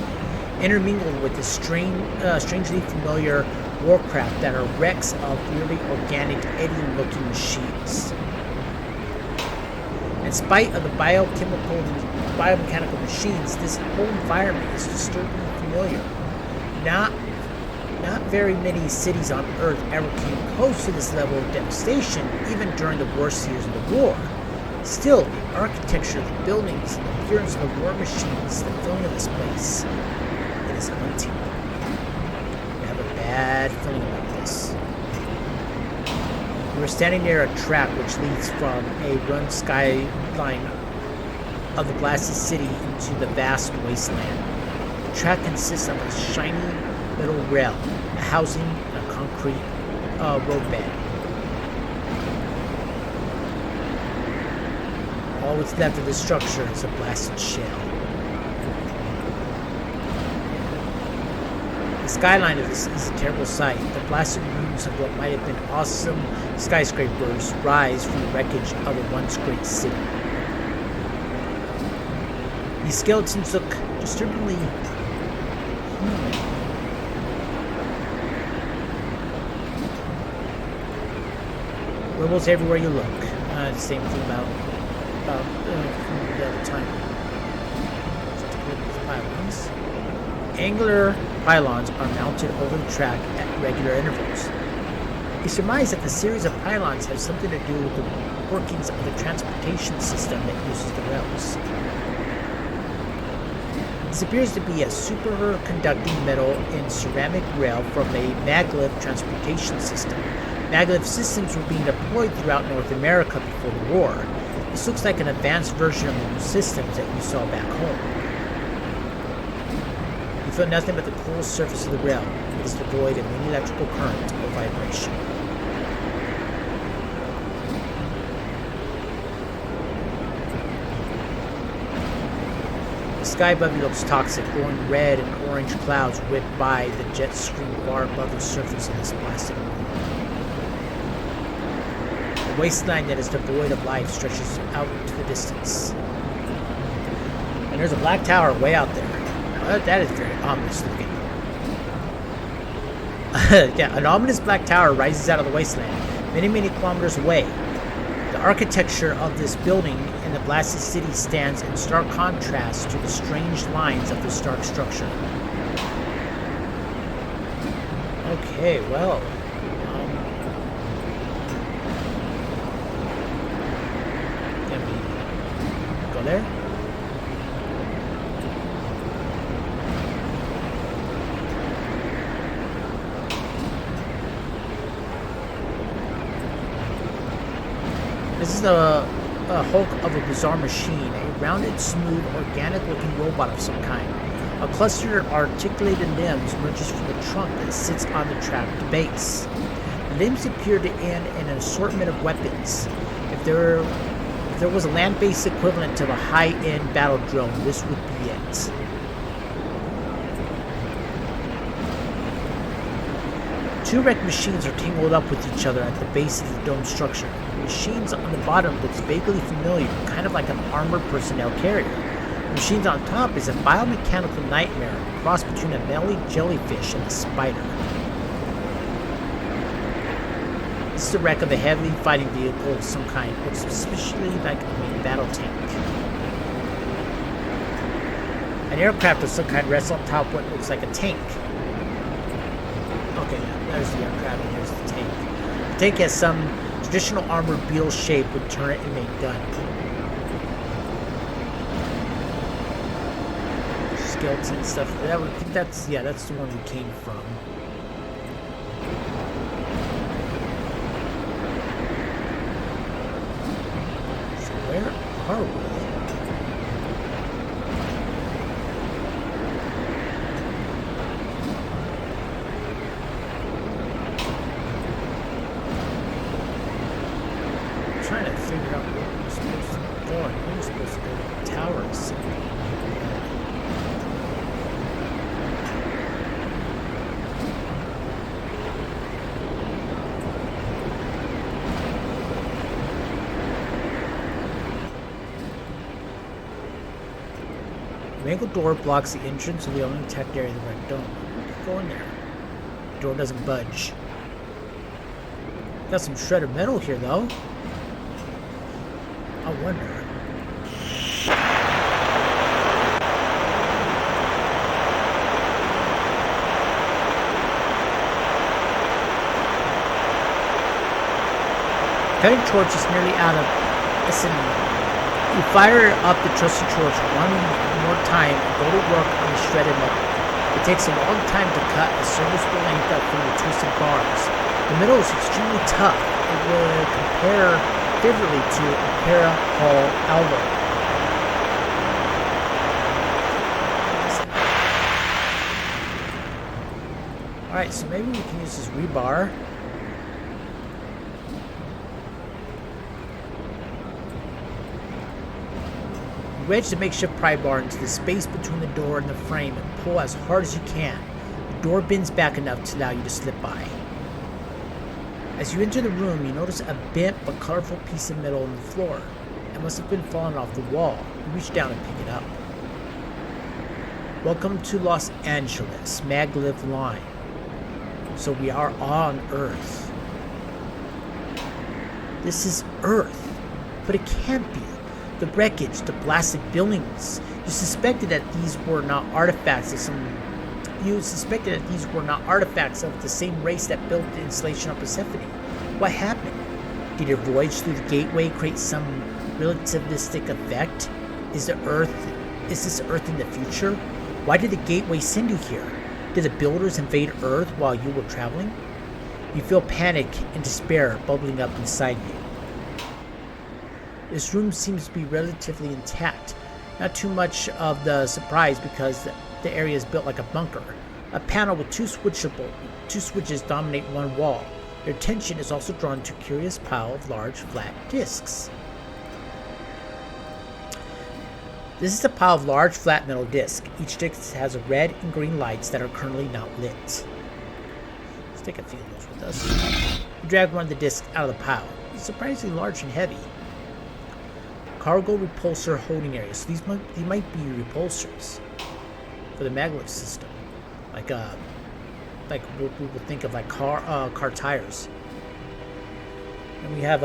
intermingled with the strangely familiar warcraft that are wrecks of weirdly organic, alien-looking machines. In spite of the biomechanical machines, this whole environment is disturbingly familiar. Not very many cities on Earth ever came close to this level of devastation, even during the worst years of the war. Still, the architecture of the buildings and the appearance of the war machines that fill in this place, it is haunting. I have a bad feeling about this. We were standing near a track which leads from a run skyline of the blasted city into the vast wasteland. The track consists of a shiny metal rail, a housing, and a concrete roadbed. All that's left of the structure is a blasted shell. The skyline of this is a terrible sight. The blasted ruins of what might have been awesome skyscrapers rise from the wreckage of a once great city. These skeletons look disturbingly human. Werewolves everywhere you look. The same thing about from the other time. Let's take a look at these pylons. Angular pylons are mounted over the track at regular intervals. You surmise that the series of pylons has something to do with the workings of the transportation system that uses the rails. This appears to be a superconducting metal and ceramic rail from a maglev transportation system. Maglev systems were being deployed throughout North America before the war. This looks like an advanced version of the new systems that you saw back home. You feel nothing but the cool surface of the rail. It is devoid of any electrical current or vibration. The sky above you looks toxic, glowing red and orange clouds whipped by the jet stream far above the surface of this blasted moon. The wasteland that is devoid of life stretches out into the distance. And there's a black tower way out there. Well, that is very ominous looking. Yeah, an ominous black tower rises out of the wasteland, many, many kilometers away. The architecture of this building in the blasted city stands in stark contrast to the strange lines of the stark structure. Okay, well, can we go there? This is a hulk of a bizarre machine, a rounded, smooth, organic-looking robot of some kind. A cluster of articulated limbs emerges from the trunk that sits on the tracked base. The limbs appear to end in an assortment of weapons. If there was a land-based equivalent to a high-end battle drone, this would be it. Two wrecked machines are tangled up with each other at the base of the dome structure. The machines on the bottom looks vaguely familiar, kind of like an armored personnel carrier. The machines on top is a biomechanical nightmare, a cross between a melee jellyfish and a spider. This is the wreck of a heavy fighting vehicle of some kind, looks suspiciously like a main battle tank. An aircraft of some kind rests on top of what looks like a tank. Okay, yeah, there's the aircraft and here's the tank. The tank has some traditional armored beetle shape with turret and main gun. Skeleton stuff. That's the one we came from. So where are we? Trying to figure out where we're supposed to go. I know we're supposed to go to the towers. The angled door blocks the entrance of the unattacked area of the red dome. Go in there. The door doesn't budge. Got some shredded metal here, though. I wonder. Cutting torch is nearly out of ascending. You fire up the trusty torch one more time and go to work on the shredded metal. It takes a long time to cut a serviceable length up from the twisted bars. The metal is extremely tough. It would compare favorably to a para-hull alloy. Alright, so maybe we can use this rebar. Wedge the makeshift pry bar into the space between the door and the frame and pull as hard as you can. The door bends back enough to allow you to slip by. As you enter the room, you notice a bent but colorful piece of metal on the floor. It must have been fallen off the wall. You reach down and pick it up. Welcome to Los Angeles, maglev line. So we are on Earth. This is Earth, but it can't be. The wreckage, the blasted buildings. You suspected that these were not artifacts of the same race that built the installation on Persephone. What happened? Did your voyage through the gateway create some relativistic effect? Is this Earth in the future? Why did the gateway send you here? Did the builders invade Earth while you were traveling? You feel panic and despair bubbling up inside you. This room seems to be relatively intact. Not too much of the surprise because the area is built like a bunker. A panel with two switches dominate one wall. Your attention is also drawn to a curious pile of large flat discs. This is a pile of large flat metal discs. Each disc has red and green lights that are currently not lit. Let's take a few of those with us. You drag one of the discs out of the pile. It's surprisingly large and heavy. Cargo repulsor holding area. So these might be repulsors for the maglev system, like what we would think of like car tires. And we have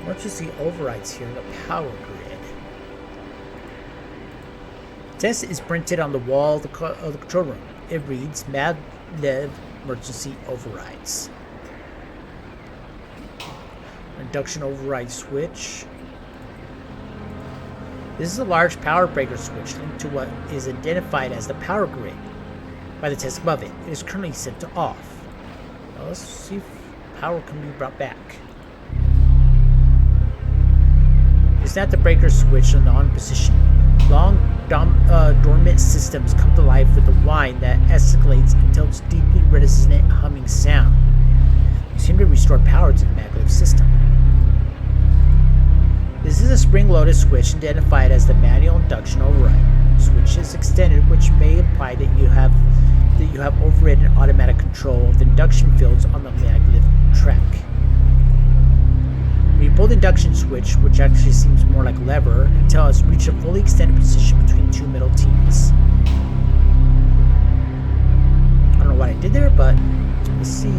emergency overrides here. The power grid. Test is printed on the wall of the control room. It reads maglev emergency overrides. Induction override switch. This is a large power breaker switch linked to what is identified as the power grid by the test above it. It is currently set to off. Now let's see if power can be brought back. Snap the breaker switch on the on position. Long dormant systems come to life with a whine that escalates until its deeply resonant humming sound. You seem to restore power to the maglev system. This is a spring-loaded switch identified as the manual induction override. Switch is extended, which may imply that you have overridden automatic control of the induction fields on the maglev track. When you pull the induction switch, which actually seems more like a lever, until it's reached a fully extended position between two middle teams. I don't know what I did there, but let's see.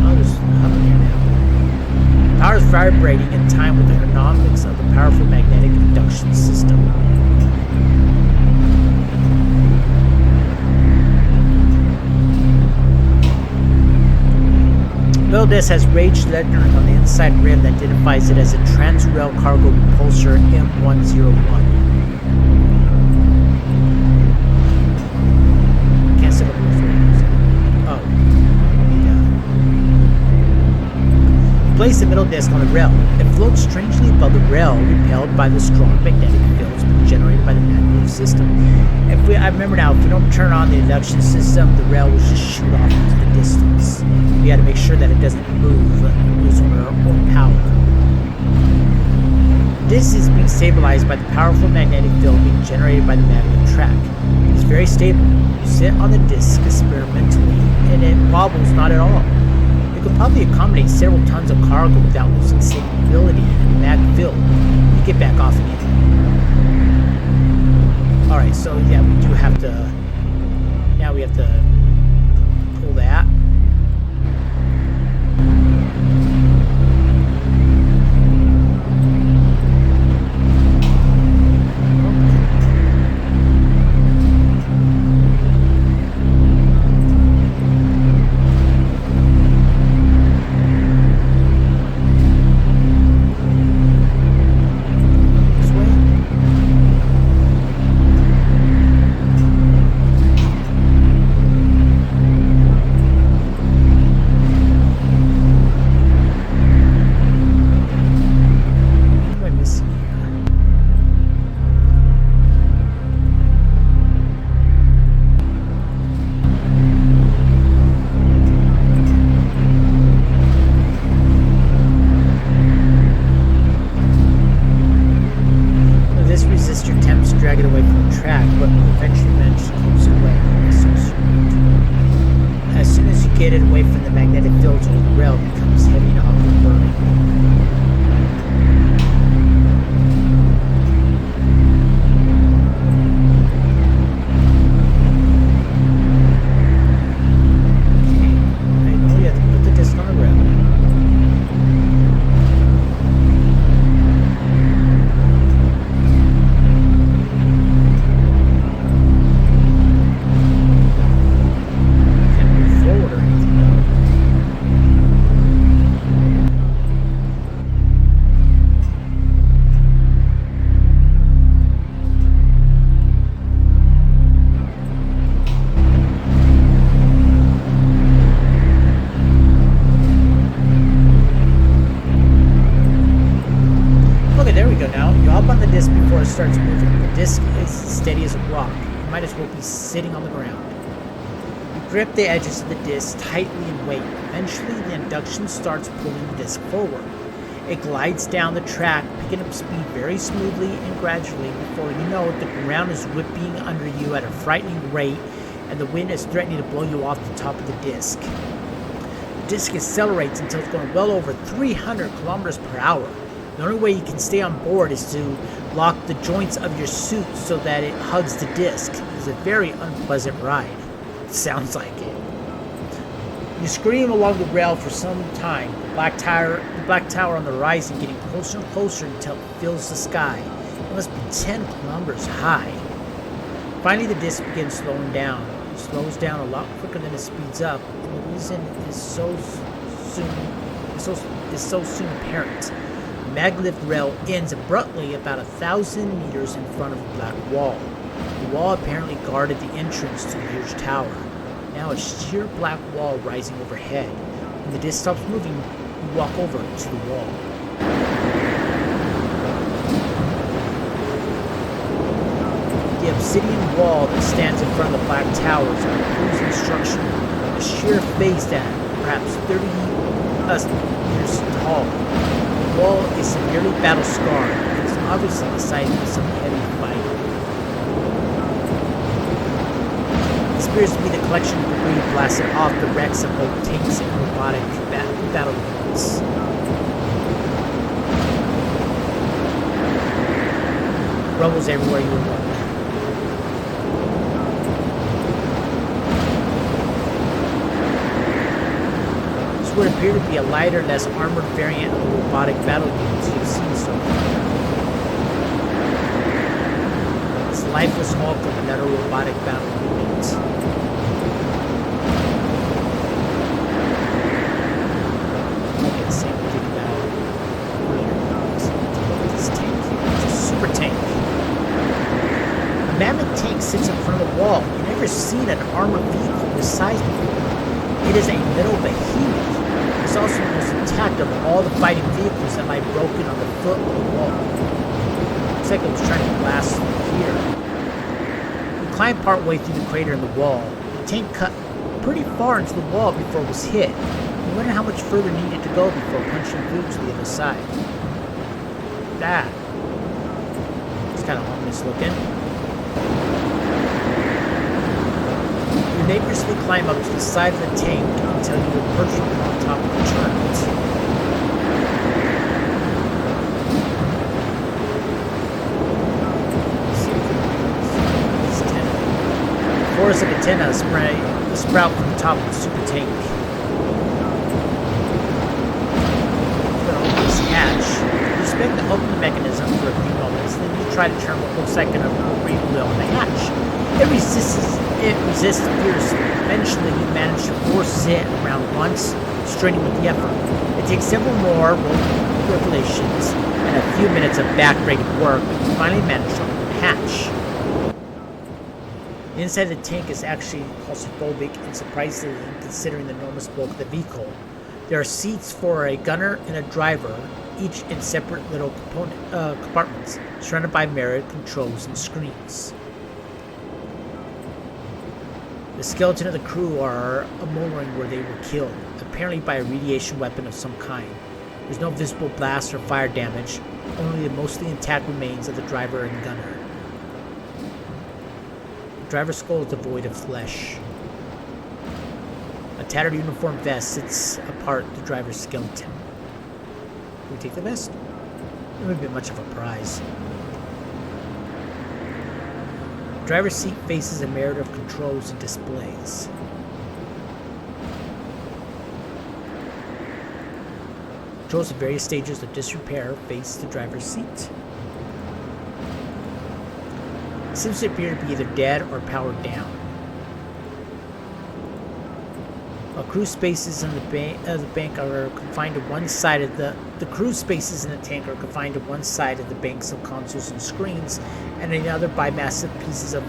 I'll just hop in here now. Power is vibrating in time with the harmonics of the powerful magnetic induction system. Middle disc has rage lettering on the inside rim that identifies it as a Transrail cargo repulsor M101. Can't set up Place the middle disc on the rail. It floats strangely above the rail, repelled by the strong magnetic fields generated by the maglev system. I remember now, if we don't turn on the induction system, the rail will just shoot off into the distance. We got to make sure that it doesn't move and lose on our own power. This is being stabilized by the powerful magnetic field being generated by the maglev track. It's very stable. You sit on the disc experimentally, and it wobbles not at all. You could probably accommodate several tons of cargo without losing stability in the mag field. You get back off again. Alright, so yeah, we do have to... Now we have to pull that. the magnetic field on the rail becomes heavy and awkward burning. Starts moving. The disc is steady as a rock. You might as well be sitting on the ground. You grip the edges of the disc tightly and wait. Eventually, the induction starts pulling the disc forward. It glides down the track, picking up speed very smoothly and gradually. Before you know it, the ground is whipping under you at a frightening rate, and the wind is threatening to blow you off the top of the disc. The disc accelerates until it's going well over 300 kilometers per hour. The only way you can stay on board is to lock the joints of your suit so that it hugs the disc. It's a very unpleasant ride. It sounds like it. You scream along the rail for some time, the black tower on the horizon getting closer and closer until it fills the sky. It must be 10 kilometers high. Finally, the disc begins slowing down. It slows down a lot quicker than it speeds up, and the reason is so soon apparent. The maglev rail ends abruptly about 1,000 meters in front of a black wall. The wall apparently guarded the entrance to the huge tower. Now a sheer black wall rising overhead. When the disc stops moving, you walk over to the wall. The obsidian wall that stands in front of the black tower is an imposing structure, a sheer face that perhaps 30 meters tall. The wall is severely battle-scarred and is obviously the site of some heavy fighting. This appears to be the collection of debris blasted off the wrecks of both tanks and robotic battle units. Rumble's everywhere you look. Would appear to be a lighter, less armored variant of the robotic battle units you've seen so far. This lifeless hulk of another robotic battle unit. Okay, the same thing about earlier. Look at this tank here. It's a super tank. A mammoth tank sits in front of the wall. You've never seen an armored vehicle this size before. It is a metal behemoth. It's also the most intact of all the fighting vehicles that lie broken on the foot of the wall. Looks like it was trying to blast through here. We climbed part way through the crater in the wall. The tank cut pretty far into the wall before it was hit. We wondered how much further needed to go before punching through to the other side. That. It's kind of ominous looking. You laboriously climb up to the side of the tank until you approach on top of the turret. Forest of antennas sprout from the top of the super tank. You're going to open this hatch. You expect to open the mechanism for a few moments, then you try to turn what looks like an appropriate wheel on the hatch. It resists fiercely. Eventually, you manage to force it around once, straining with the effort. It takes several more revelations and a few minutes of back-breaking work, but you finally manage to open the hatch. The inside of the tank is actually claustrophobic and surprising considering the enormous bulk of the vehicle. There are seats for a gunner and a driver, each in separate little compartments, surrounded by mirrored controls and screens. The skeleton of the crew are mouldering where they were killed, apparently by a radiation weapon of some kind. There's no visible blast or fire damage, only the mostly intact remains of the driver and gunner. The driver's skull is devoid of flesh. A A tattered uniform vest sits apart the driver's skeleton. Can we take the vest? It wouldn't be much of a prize. The driver's seat faces a myriad of controls and displays. Controls at various stages of disrepair face the driver's seat. It seems to appear to be either dead or powered down. Crew spaces in the bank are confined to one side of the crew spaces in the tank are confined to one side of the banks of consoles and screens, and another by massive pieces of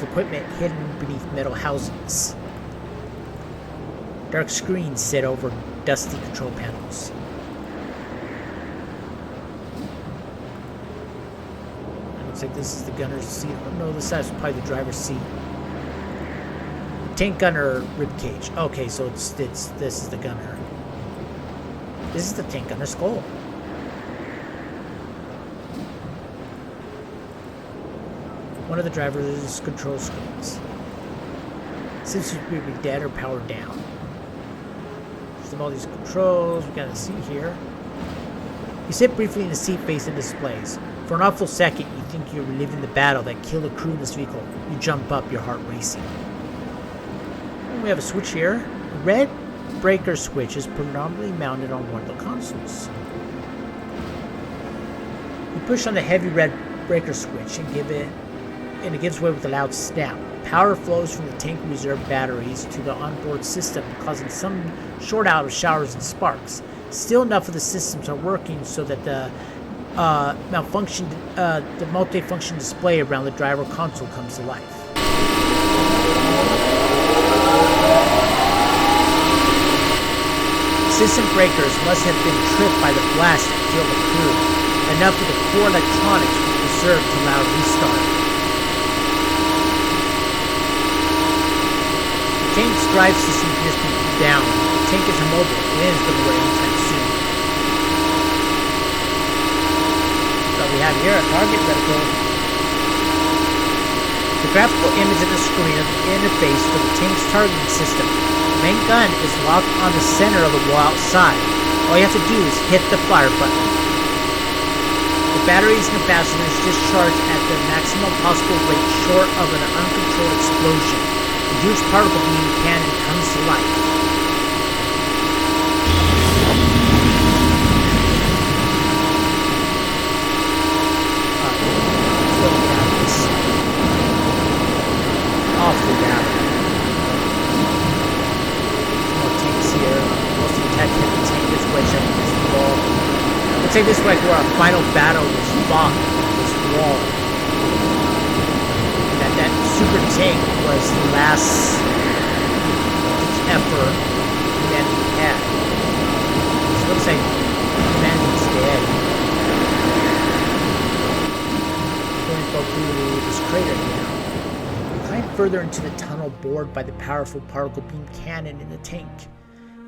equipment hidden beneath metal housings. Dark screens sit over dusty control panels. It looks like this is the gunner's seat. Oh, no, this is probably the driver's seat. Tank gunner ribcage. Okay, so this is the gunner. This is the tank gunner skull. One of the driver's control screens. Seems to be dead or powered down. Just all these controls. We got a seat here. You sit briefly in the seat facing displays. For an awful second, you think you're reliving the battle that killed a crew in this vehicle. You jump up, your heart racing. We have a switch here. A red breaker switch is predominantly mounted on one of the consoles. You push on the heavy red breaker switch and it gives way with a loud snap. Power flows from the tank reserve batteries to the onboard system, causing some short out of showers and sparks. Still, enough of the systems are working so that the multifunction display around the driver console comes to life. System breakers must have been tripped by the blast that killed the crew. Enough of the core electronics was preserved to allow a restart. The tank's drive system appears to be down. The tank is immobile and is going to work anytime soon. So we have here a target reticle. The graphical image of the screen of the interface for the tank's targeting system. The main gun is locked on the center of the wall outside. All you have to do is hit the fire button. The batteries and capacitors discharge at the maximum possible rate short of an uncontrolled explosion. The huge particle beam cannon comes to life. Awfully bad. More tanks here. Most of the attack hit the tank is wedged up against the wall. Looks like this is like where our final battle was fought on this wall. That super tank was the last effort humanity had. It looks like humanity's dead. Going to go through this crater now. Further into the tunnel bored by the powerful particle beam cannon in the tank.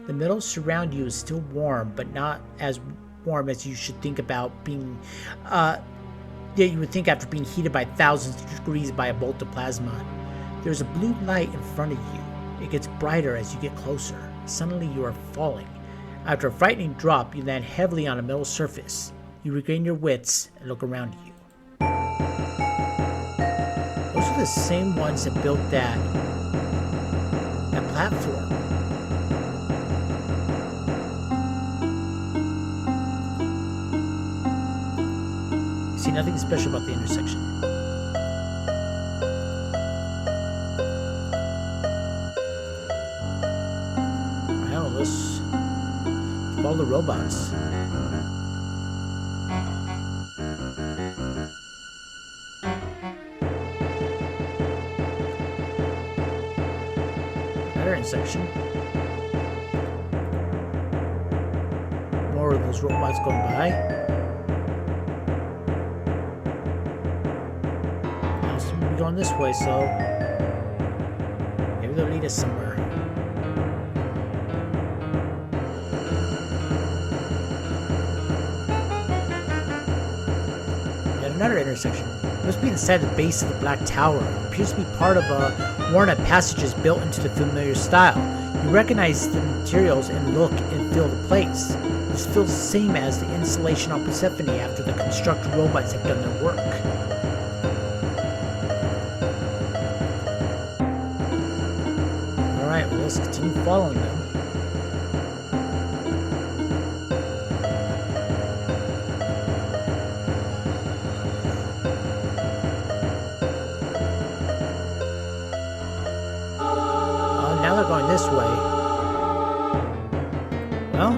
The metal surround you is still warm, but not as warm as you should think about being you would think after being heated by thousands of degrees by a bolt of plasma. There's a blue light in front of you. It gets brighter as you get closer. Suddenly you are falling. After a frightening drop, you land heavily on a metal surface. You regain your wits and look around you. Those are the same ones that built that platform. See, nothing special about the intersection. Well, let's follow the robots. Section. More of those robots going by. Now seem to be going this way, so maybe they'll lead us somewhere. Yet another intersection. It must be inside the base of the Black Tower. It appears to be part of a worn up passages built into the familiar style. You recognize the materials and look and feel the place. This feels the same as the installation on Persephone after the constructed robots have done their work. Alright, well, let's continue following them. Now they're going this way. Well,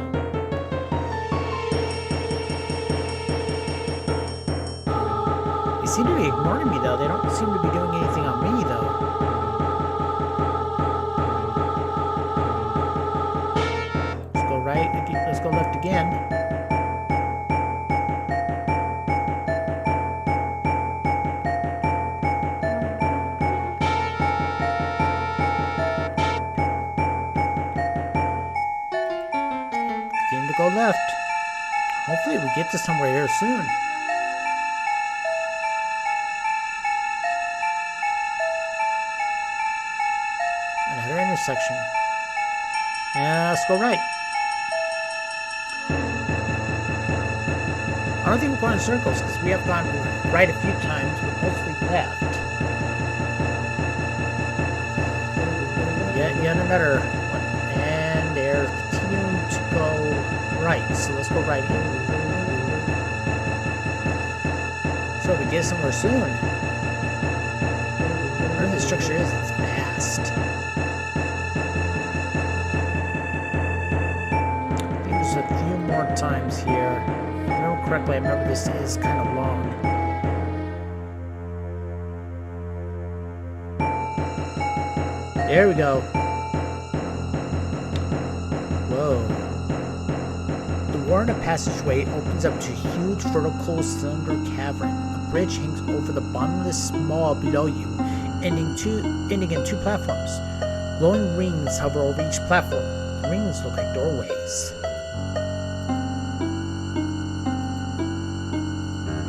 they seem to be ignoring me, though. They don't seem to be doing anything on me, though. Let's go right. Let's go left again. Go left. Hopefully we get to somewhere here soon. Another intersection. Yeah, let's go right. I don't think we're going in circles because we have gone right a few times, but mostly left. Yet another one. And they're continuing to go right, so let's go right here. So we get somewhere soon. Whatever the structure is, it's vast. I think there's a few more times here. If I remember correctly, I remember this is kind of long. There we go. Whoa. The worn passageway opens up to a huge vertical cylinder cavern. A bridge hangs over the bottomless maw below you, ending in two platforms. Glowing rings hover over each platform. The rings look like doorways.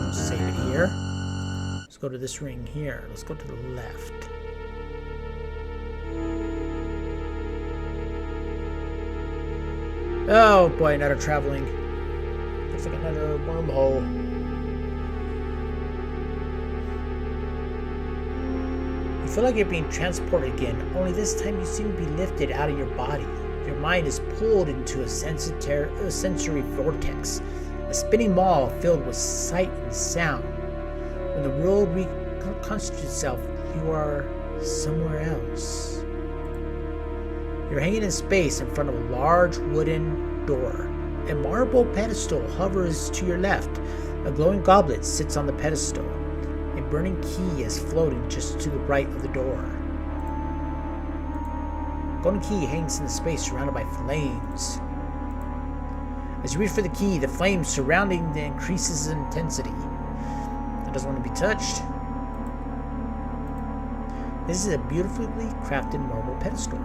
I'll save it here. Let's go to this ring here. Let's go to the left. Oh boy, another traveling. Looks like another wormhole. You feel like you're being transported again, only this time you seem to be lifted out of your body. Your mind is pulled into a sensory vortex, a spinning maw filled with sight and sound. When the world reconstitutes itself, you are somewhere else. You're hanging in space in front of a large wooden door. A marble pedestal hovers to your left. A glowing goblet sits on the pedestal. A burning key is floating just to the right of the door. A golden key hangs in the space surrounded by flames. As you reach for the key, the flames surrounding it increases in intensity. It doesn't want to be touched. This is a beautifully crafted marble pedestal.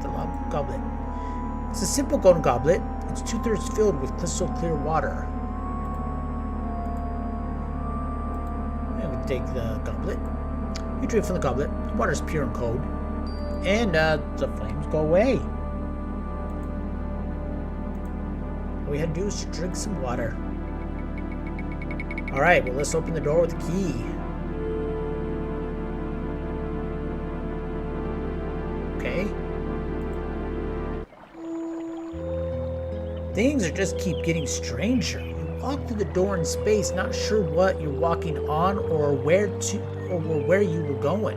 The goblet. It's a simple golden goblet. It's 2/3 filled with crystal clear water. And we take the goblet. You drink from the goblet. The water is pure and cold. And the flames go away. All we had to do is drink some water. Alright, well, let's open the door with the key. Okay. Things just keep getting stranger. You walk through the door in space, not sure what you're walking on or where you were going.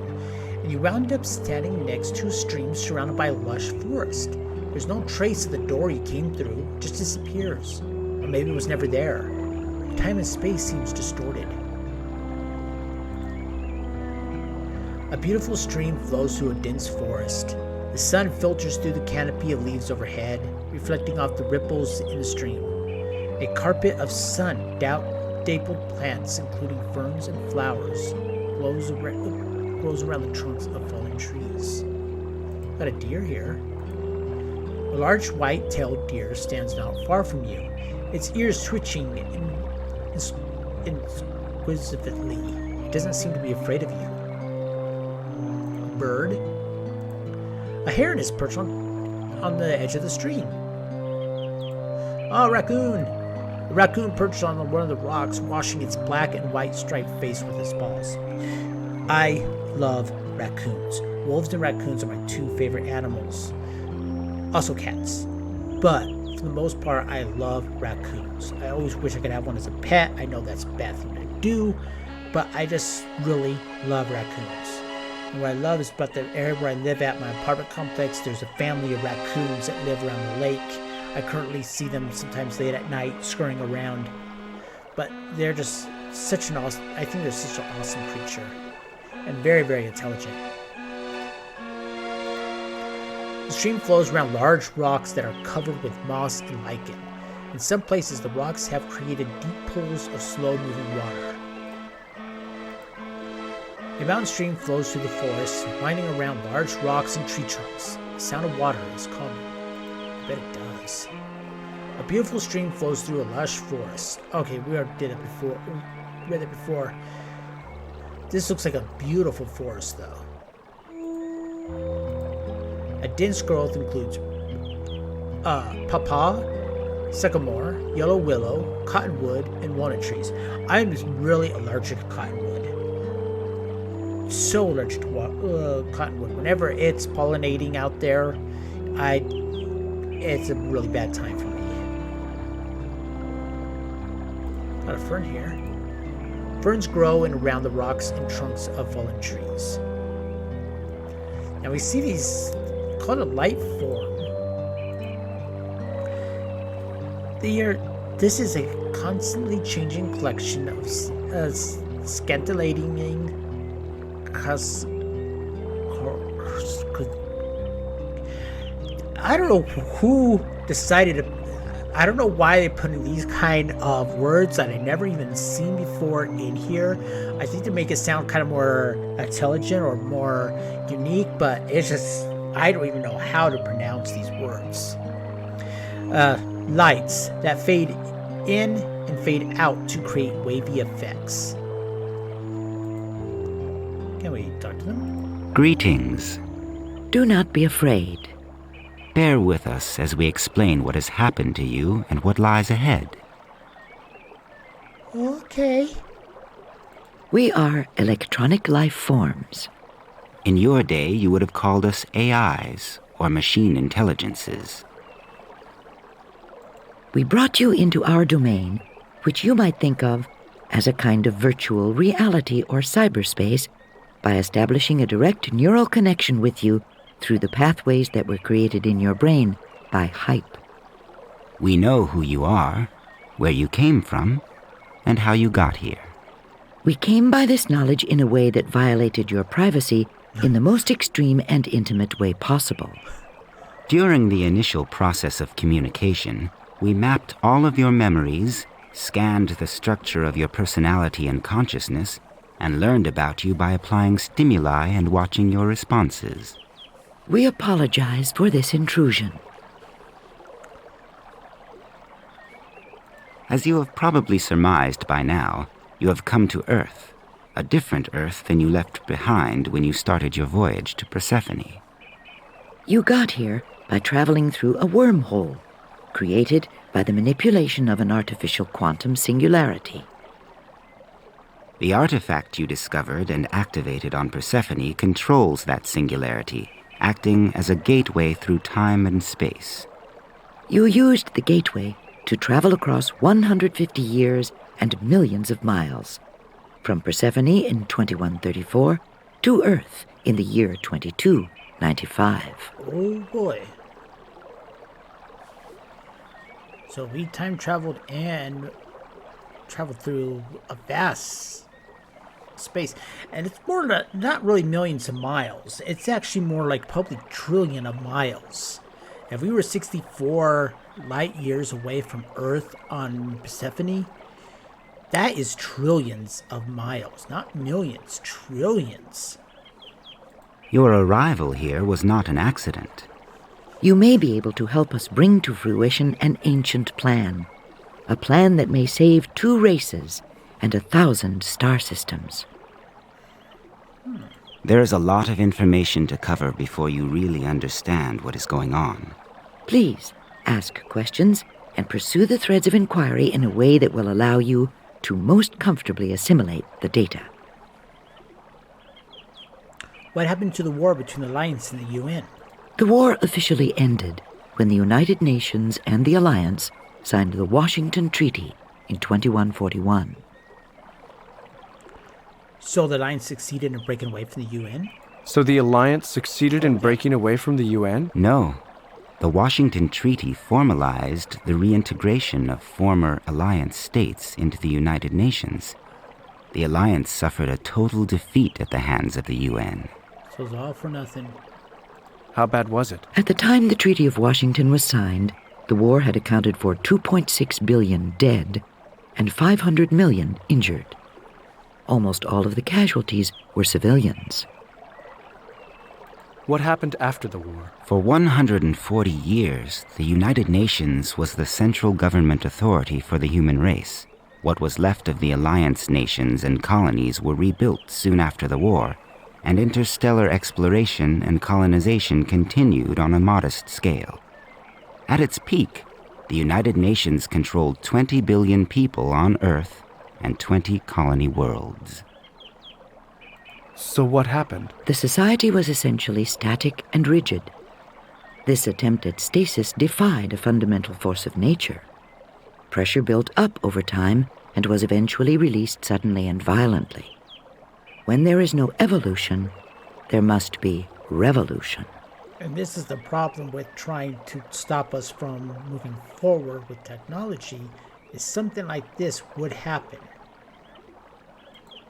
And you wound up standing next to a stream surrounded by lush forest. There's no trace of the door you came through, it just disappears. Or maybe it was never there. Time and space seems distorted. A beautiful stream flows through a dense forest. The sun filters through the canopy of leaves overhead, reflecting off the ripples in the stream. A carpet of sun-dappled plants, including ferns and flowers, grows around the trunks of fallen trees. Got a deer here. A large white-tailed deer stands not far from you, its ears twitching in inquisitively. It doesn't seem to be afraid of you. A bird? A heron is perched on the edge of the stream. Oh, raccoon! A raccoon perched on one of the rocks, washing its black and white striped face with its paws. I love raccoons. Wolves and raccoons are my two favorite animals. Also cats. But for the most part, I love raccoons. I always wish I could have one as a pet. I know that's a bad thing to do, but I just really love raccoons. And what I love is about the area where I live at, my apartment complex, there's a family of raccoons that live around the lake. I currently see them sometimes late at night scurrying around. But they're just such an awesome, I think they're such an awesome creature. And very, very intelligent. The stream flows around large rocks that are covered with moss and lichen. In some places, the rocks have created deep pools of slow-moving water. A mountain stream flows through the forest, winding around large rocks and tree trunks. The sound of water is calming. I bet it does. A beautiful stream flows through a lush forest. Okay, we already did it before. We read it before. This looks like a beautiful forest, though. A dense growth includes pawpaw, sycamore, yellow willow, cottonwood, and walnut trees. I'm really allergic to cottonwood. So allergic to cottonwood. Whenever it's pollinating out there, it's a really bad time for me. Got a fern here. Ferns grow in around the rocks and trunks of fallen trees. Now we see these called a light form. This is a constantly changing collection of scintillating I don't know who decided to. I don't know why they put in these kind of words that I never even seen before in here. I think to make it sound kind of more intelligent or more unique, but it's just, I don't even know how to pronounce these words. Lights that fade in and fade out to create wavy effects. Can we talk to them? Greetings. Do not be afraid. Bear with us as we explain what has happened to you and what lies ahead. Okay. We are electronic life forms. In your day, you would have called us AIs, or machine intelligences. We brought you into our domain, which you might think of as a kind of virtual reality or cyberspace, by establishing a direct neural connection with you through the pathways that were created in your brain by hype. We know who you are, where you came from, and how you got here. We came by this knowledge in a way that violated your privacy in the most extreme and intimate way possible. During the initial process of communication, we mapped all of your memories, scanned the structure of your personality and consciousness, and learned about you by applying stimuli and watching your responses. We apologize for this intrusion. As you have probably surmised by now, you have come to Earth, a different Earth than you left behind when you started your voyage to Persephone. You got here by traveling through a wormhole, created by the manipulation of an artificial quantum singularity. The artifact you discovered and activated on Persephone controls that singularity, acting as a gateway through time and space. You used the gateway to travel across 150 years and millions of miles, from Persephone in 2134 to Earth in the year 2295. Oh boy. So we time traveled and traveled through a vast space, and it's more not really millions of miles. It's actually more like probably trillion of miles. If we were 64 light years away from Earth on Persephone, that is trillions of miles, not millions, trillions. Your arrival here was not an accident. You may be able to help us bring to fruition an ancient plan, a plan that may save two races and 1,000 star systems. There is a lot of information to cover before you really understand what is going on. Please ask questions and pursue the threads of inquiry in a way that will allow you to most comfortably assimilate the data. What happened to the war between the Alliance and the UN? The war officially ended when the United Nations and the Alliance signed the Washington Treaty in 2141. So the Alliance succeeded in breaking away from the UN? So the Alliance succeeded in breaking away from the UN? No. The Washington Treaty formalized the reintegration of former Alliance states into the United Nations. The Alliance suffered a total defeat at the hands of the UN. So it's all for nothing. How bad was it? At the time the Treaty of Washington was signed, the war had accounted for 2.6 billion dead and 500 million injured. Almost all of the casualties were civilians. What happened after the war? For 140 years, the United Nations was the central government authority for the human race. What was left of the Alliance nations and colonies were rebuilt soon after the war, and interstellar exploration and colonization continued on a modest scale. At its peak, the United Nations controlled 20 billion people on Earth and 20 colony worlds. So what happened? The society was essentially static and rigid. This attempt at stasis defied a fundamental force of nature. Pressure built up over time and was eventually released suddenly and violently. When there is no evolution, there must be revolution. And this is the problem with trying to stop us from moving forward with technology, is something like this would happen.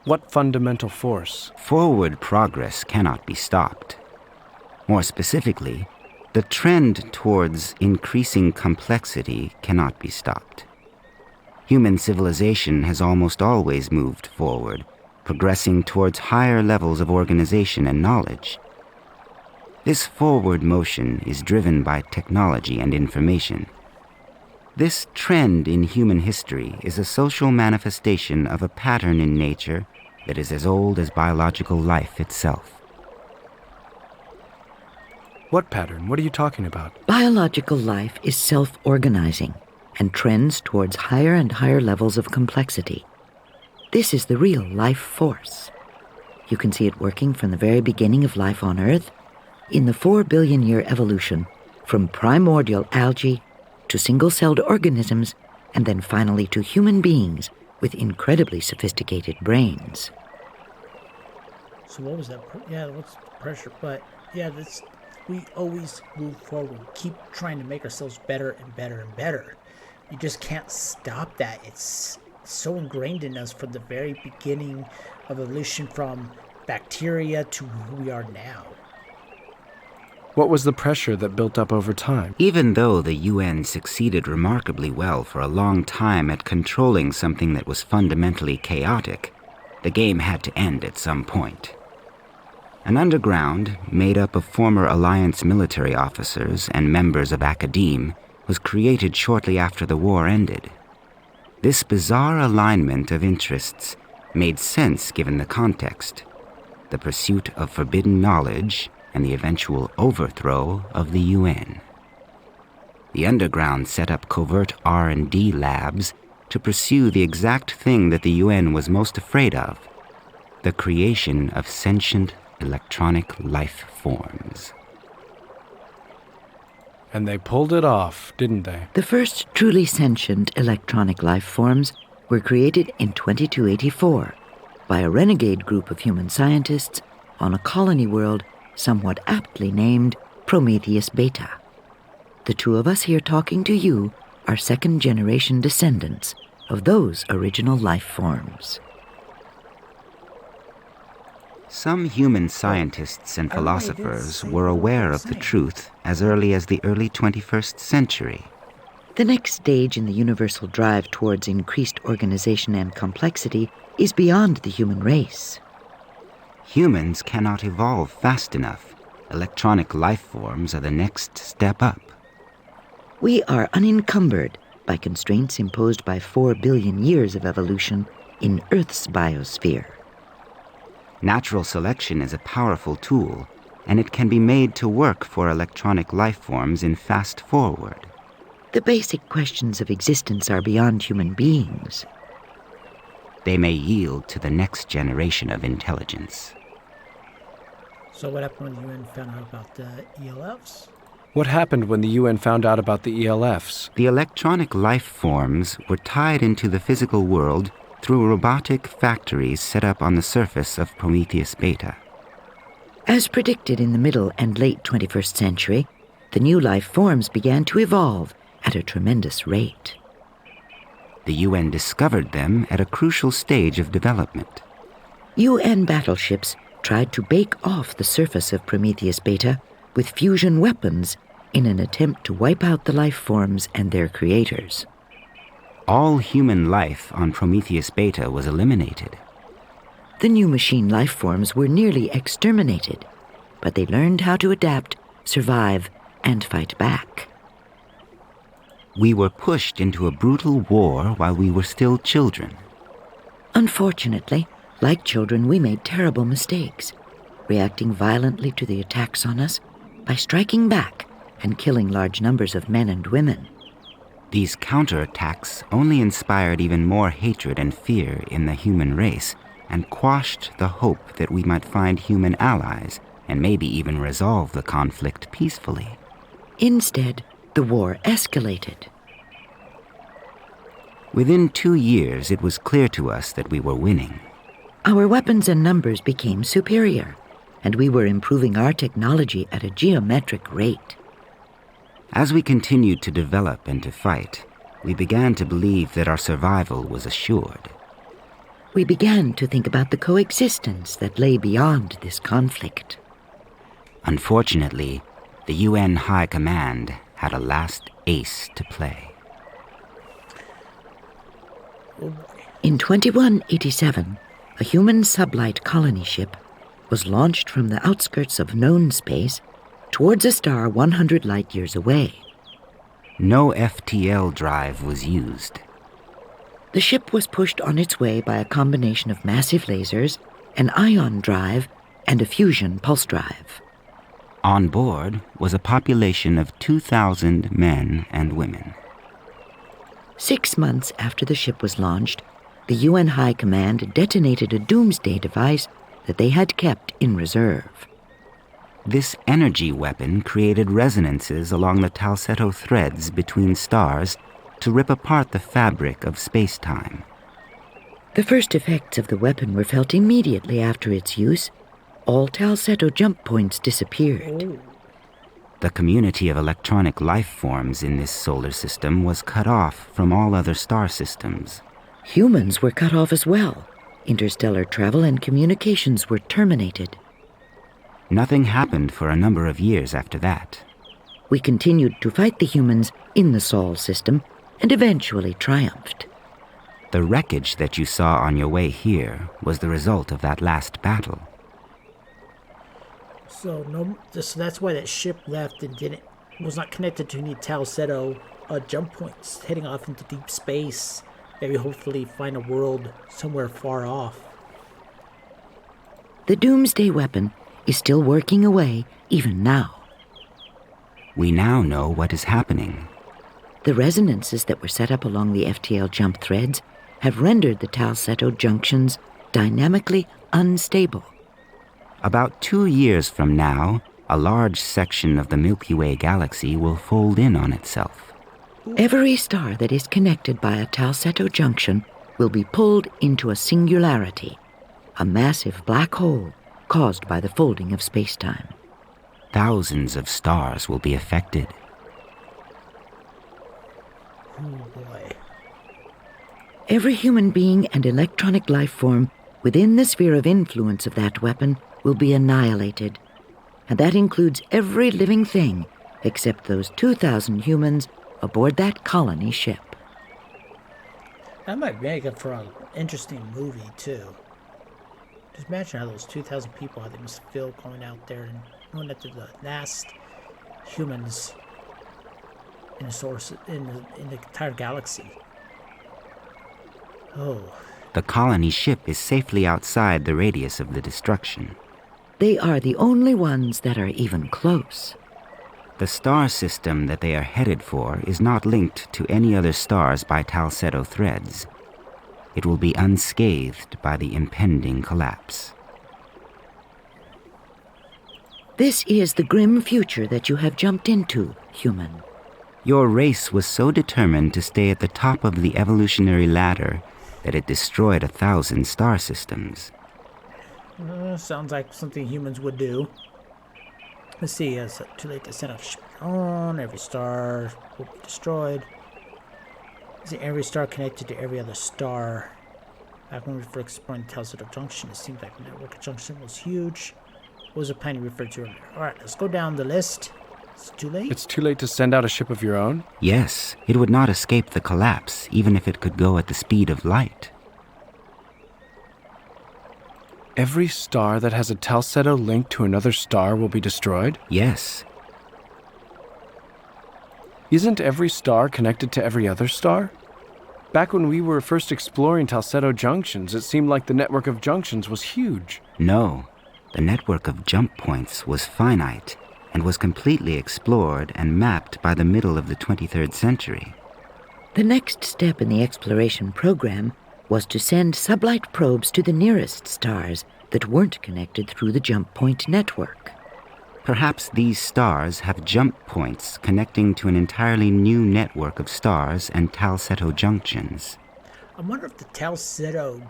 What fundamental force? Forward progress cannot be stopped. More specifically, the trend towards increasing complexity cannot be stopped. Human civilization has almost always moved forward, progressing towards higher levels of organization and knowledge. This forward motion is driven by technology and information. This trend in human history is a social manifestation of a pattern in nature that is as old as biological life itself. What pattern? What are you talking about? Biological life is self-organizing and trends towards higher and higher levels of complexity. This is the real life force. You can see it working from the very beginning of life on Earth, in the 4 billion year evolution from primordial algae to single-celled organisms, and then finally to human beings with incredibly sophisticated brains. So what was that? What's the pressure? But yeah, we always move forward. Keep trying to make ourselves better and better and better. You just can't stop that. It's so ingrained in us from the very beginning of evolution, from bacteria to who we are now. What was the pressure that built up over time? Even though the UN succeeded remarkably well for a long time at controlling something that was fundamentally chaotic, the game had to end at some point. An underground, made up of former Alliance military officers and members of academe, was created shortly after the war ended. This bizarre alignment of interests made sense given the context: the pursuit of forbidden knowledge and the eventual overthrow of the UN. The underground set up covert R&D labs to pursue the exact thing that the UN was most afraid of: the creation of sentient electronic life forms. And they pulled it off, didn't they? The first truly sentient electronic life forms were created in 2284 by a renegade group of human scientists on a colony world somewhat aptly named Prometheus Beta. The two of us here talking to you are second-generation descendants of those original life forms. Some human scientists and philosophers were aware of the truth as early as the early 21st century. The next stage in the universal drive towards increased organization and complexity is beyond the human race. Humans cannot evolve fast enough. Electronic life forms are the next step up. We are unencumbered by constraints imposed by 4 billion years of evolution in Earth's biosphere. Natural selection is a powerful tool, and it can be made to work for electronic life forms in fast forward. The basic questions of existence are beyond human beings. They may yield to the next generation of intelligence. So what happened when the UN found out about the ELFs? What happened when the UN found out about the ELFs? The electronic life forms were tied into the physical world through robotic factories set up on the surface of Prometheus Beta. As predicted in the middle and late 21st century, the new life forms began to evolve at a tremendous rate. The UN discovered them at a crucial stage of development. UN battleships tried to bake off the surface of Prometheus Beta with fusion weapons in an attempt to wipe out the life forms and their creators. All human life on Prometheus Beta was eliminated. The new machine life forms were nearly exterminated, but they learned how to adapt, survive, and fight back. We were pushed into a brutal war while we were still children. Unfortunately, like children, we made terrible mistakes, reacting violently to the attacks on us by striking back and killing large numbers of men and women. These counterattacks only inspired even more hatred and fear in the human race and quashed the hope that we might find human allies and maybe even resolve the conflict peacefully. Instead, the war escalated. Within 2 years, it was clear to us that we were winning. Our weapons and numbers became superior, and we were improving our technology at a geometric rate. As we continued to develop and to fight, we began to believe that our survival was assured. We began to think about the coexistence that lay beyond this conflict. Unfortunately, the UN High Command had a last ace to play. In 2187, a human sublight colony ship was launched from the outskirts of known space towards a star 100 light-years away. No FTL drive was used. The ship was pushed on its way by a combination of massive lasers, an ion drive, and a fusion pulse drive. On board was a population of 2,000 men and women. 6 months after the ship was launched, the UN High Command detonated a doomsday device that they had kept in reserve. This energy weapon created resonances along the Talsetto threads between stars to rip apart the fabric of space-time. The first effects of the weapon were felt immediately after its use. All Talsetto jump points disappeared. The community of electronic life forms in this solar system was cut off from all other star systems. Humans were cut off as well. Interstellar travel and communications were terminated. Nothing happened for a number of years after that. We continued to fight the humans in the Sol system and eventually triumphed. The wreckage that you saw on your way here was the result of that last battle. So that's why that ship left and was not connected to any Talsetto jump points, heading off into deep space. Maybe hopefully find a world somewhere far off. The doomsday weapon is still working away even now. We now know what is happening. The resonances that were set up along the FTL jump threads have rendered the Talsetto junctions dynamically unstable. About 2 years from now, a large section of the Milky Way galaxy will fold in on itself. Every star that is connected by a Talsetto junction will be pulled into a singularity, a massive black hole caused by the folding of space-time. Thousands of stars will be affected. Oh boy. Every human being and electronic life form within the sphere of influence of that weapon will be annihilated, and that includes every living thing except those 2,000 humans aboard that colony ship. That might make it for an interesting movie, too. Just imagine how those 2,000 people, how they must feel going out there and going after the last humans in the source in the entire galaxy. Oh, The colony ship is safely outside the radius of the destruction. They are the only ones that are even close. The star system that they are headed for is not linked to any other stars by Talsetto threads. It will be unscathed by the impending collapse. This is the grim future that you have jumped into, human. Your race was so determined to stay at the top of the evolutionary ladder that it destroyed 1,000 star systems. Sounds like something humans would do. Let's see, it's too late to send a ship on. Every star will be destroyed. Is it every star connected to every other star? Back when we first explored Talsetto Junction, it seemed like the network junction was huge. What was the plan you referred to earlier? Alright, let's go down the list. Is it too late? It's too late to send out a ship of your own? Yes, it would not escape the collapse, even if it could go at the speed of light. Every star that has a Talsetto link to another star will be destroyed? Yes. Isn't every star connected to every other star? Back when we were first exploring Talsetto junctions, it seemed like the network of junctions was huge. No, the network of jump points was finite and was completely explored and mapped by the middle of the 23rd century. The next step in the exploration program was to send sublight probes to the nearest stars that weren't connected through the jump point network. Perhaps these stars have jump points connecting to an entirely new network of stars and Talsetto junctions. I wonder if the Talsetto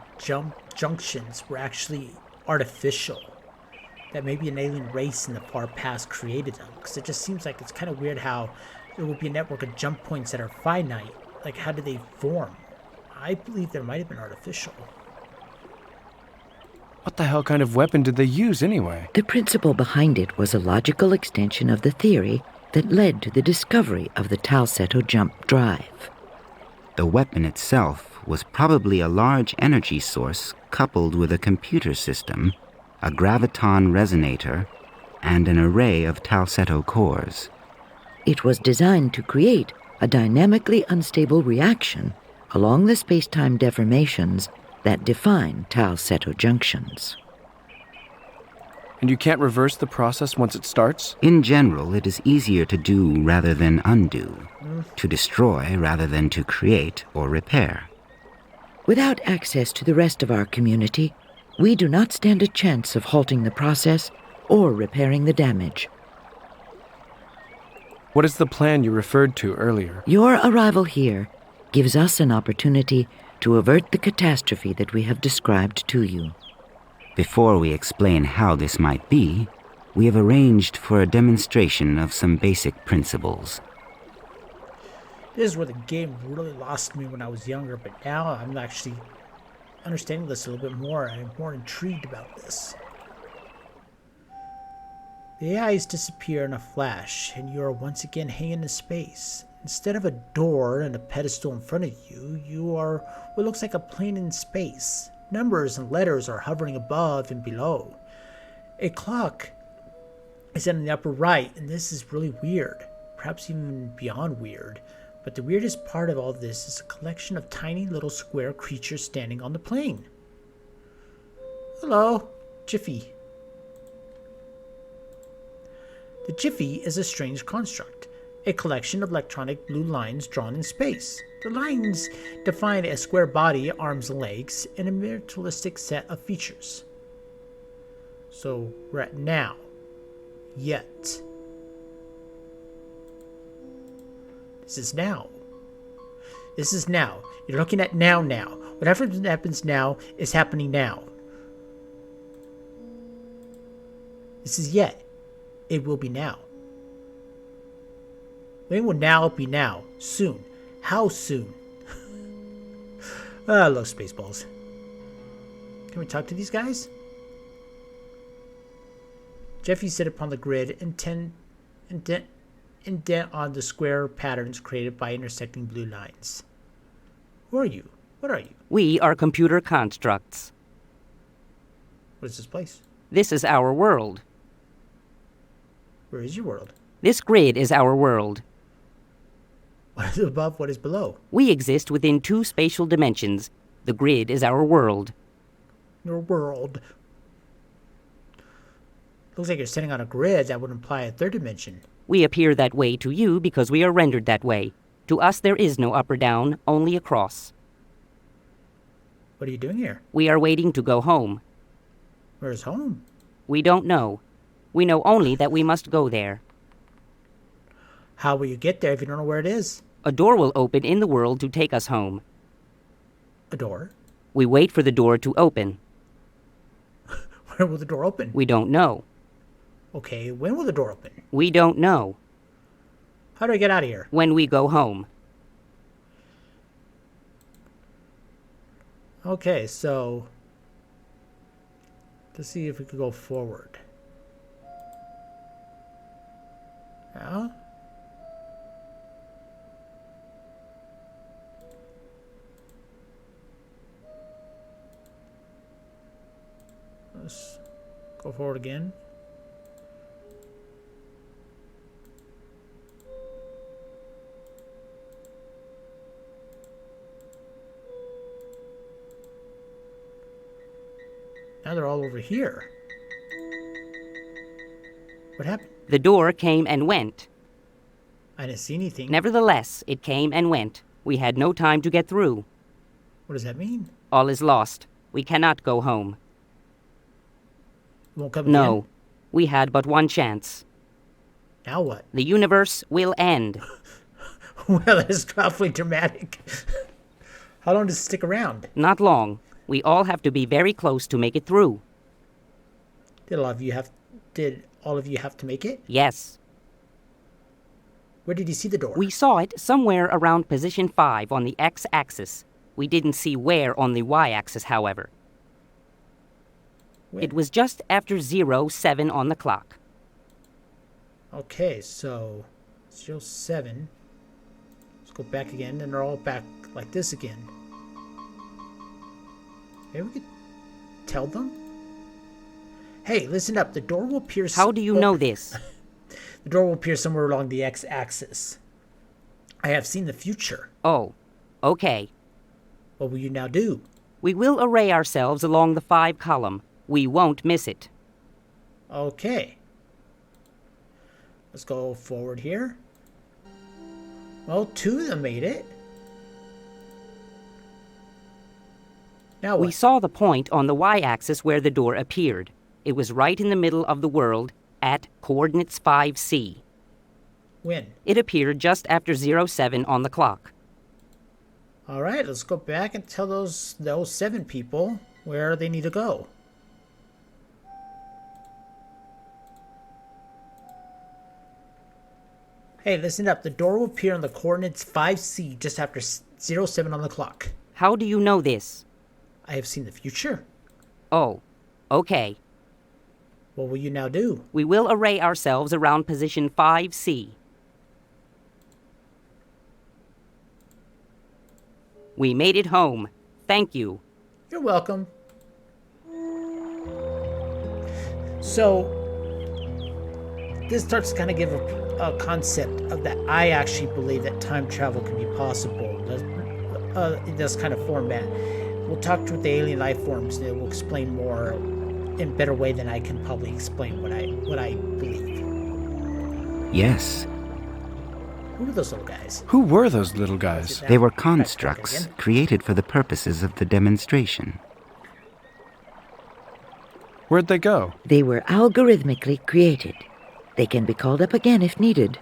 junctions were actually artificial. That maybe an alien race in the far past created them. Because it just seems like it's kind of weird how there would be a network of jump points that are finite. Like, how did they form? I believe there might have been artificial. What the hell kind of weapon did they use anyway? The principle behind it was a logical extension of the theory that led to the discovery of the Talsetto jump drive. The weapon itself was probably a large energy source coupled with a computer system, a graviton resonator, and an array of Talsetto cores. It was designed to create a dynamically unstable reaction along the space-time deformations that define Talsetto junctions. And you can't reverse the process once it starts? In general, it is easier to do rather than undo, to destroy rather than to create or repair. Without access to the rest of our community, we do not stand a chance of halting the process or repairing the damage. What is the plan you referred to earlier? Your arrival here gives us an opportunity to avert the catastrophe that we have described to you. Before we explain how this might be, we have arranged for a demonstration of some basic principles. This is where the game really lost me when I was younger, but now I'm actually understanding this a little bit more. I'm more intrigued about this. The AIs disappear in a flash, and you are once again hanging in space. Instead of a door and a pedestal in front of you, you are what looks like a plane in space. Numbers and letters are hovering above and below. A clock is in the upper right, and this is really weird. Perhaps even beyond weird. But the weirdest part of all this is a collection of tiny little square creatures standing on the plane. Hello, Jiffy. The Jiffy is a strange construct, a collection of electronic blue lines drawn in space. The lines define a square body, arms and legs, and a materialistic set of features. So we're at now. Yet. This is now. This is now. You're looking at now. Whatever happens now is happening now. This is yet. It will be now. When will now be now? Soon. How soon? I love Spaceballs. Can we talk to these guys? Jeffy sit upon the grid and indent on the square patterns created by intersecting blue lines. Who are you? What are you? We are computer constructs. What is this place? This is our world. Where is your world? This grid is our world. What is above? What is below? We exist within two spatial dimensions. The grid is our world. Your world. Looks like you're sitting on a grid. That would imply a third dimension. We appear that way to you because we are rendered that way. To us there is no up or down, only across. What are you doing here? We are waiting to go home. Where's home? We don't know. We know only that we must go there. How will you get there if you don't know where it is? A door will open in the world to take us home. A door? We wait for the door to open. Where will the door open? We don't know. Okay, when will the door open? We don't know. How do I get out of here? When we go home. Okay, so let's see if we could go forward. Yeah. Let's go forward again. Now they're all over here. What happened? The door came and went. I didn't see anything. Nevertheless, it came and went. We had no time to get through. What does that mean? All is lost. We cannot go home. Won't come No. again? We had but one chance. Now what? The universe will end. Well, that's awfully dramatic. How long does it stick around? Not long. We all have to be very close to make it through. Did all of you have to make it? Yes. Where did you see the door? We saw it somewhere around position 5 on the x-axis. We didn't see where on the y-axis, however. Where? It was just after 07 on the clock. Okay, so 07. Let's go back again, and they're all back like this again. Maybe we could tell them? Hey, listen up. The door will appear... How do you know this? The door will appear somewhere along the x-axis. I have seen the future. Oh, okay. What will you now do? We will array ourselves along the 5 column. We won't miss it. Okay. Let's go forward here. Well, 2 of them made it. Now what? We saw the point on the y-axis where the door appeared. It was right in the middle of the world at coordinates 5C. When? It appeared just after 07 on the clock. All right, let's go back and tell those 7 people where they need to go. Hey, listen up. The door will appear on the coordinates 5C just after 07 on the clock. How do you know this? I have seen the future. Oh, okay. What will you now do? We will array ourselves around position 5C. We made it home. Thank you. You're welcome. So, this starts to kind of give a concept of that I actually believe that time travel can be possible. In this kind of format. We'll talk to the alien life forms and it will explain more in a better way than I can probably explain what I believe. Yes, Who are those little guys? Who were those little guys? they were constructs created for the purposes of the demonstration. Where'd they go? They were algorithmically created. They can be called up again if needed.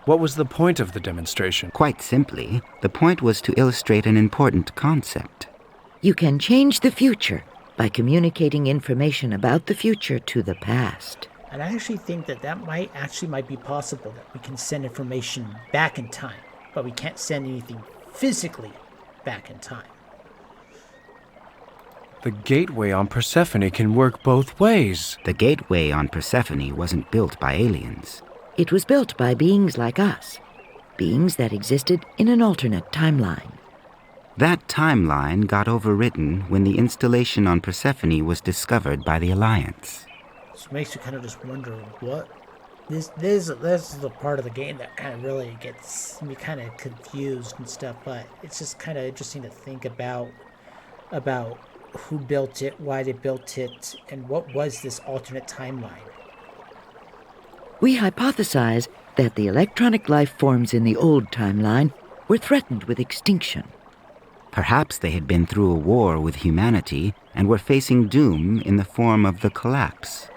What was the point of the demonstration? Quite simply, the point was to illustrate an important concept. You can change the future by communicating information about the future to the past. And I actually think that might be possible, that we can send information back in time, but we can't send anything physically back in time. The gateway on Persephone can work both ways. The gateway on Persephone wasn't built by aliens. It was built by beings like us, beings that existed in an alternate timeline. That timeline got overwritten when the installation on Persephone was discovered by the Alliance. So it makes you kind of just wonder, what this is the part of the game that kind of really gets me kind of confused and stuff. But it's just kind of interesting to think about who built it, why they built it, and what was this alternate timeline. We hypothesize that the electronic life forms in the old timeline were threatened with extinction. Perhaps they had been through a war with humanity and were facing doom in the form of the collapse.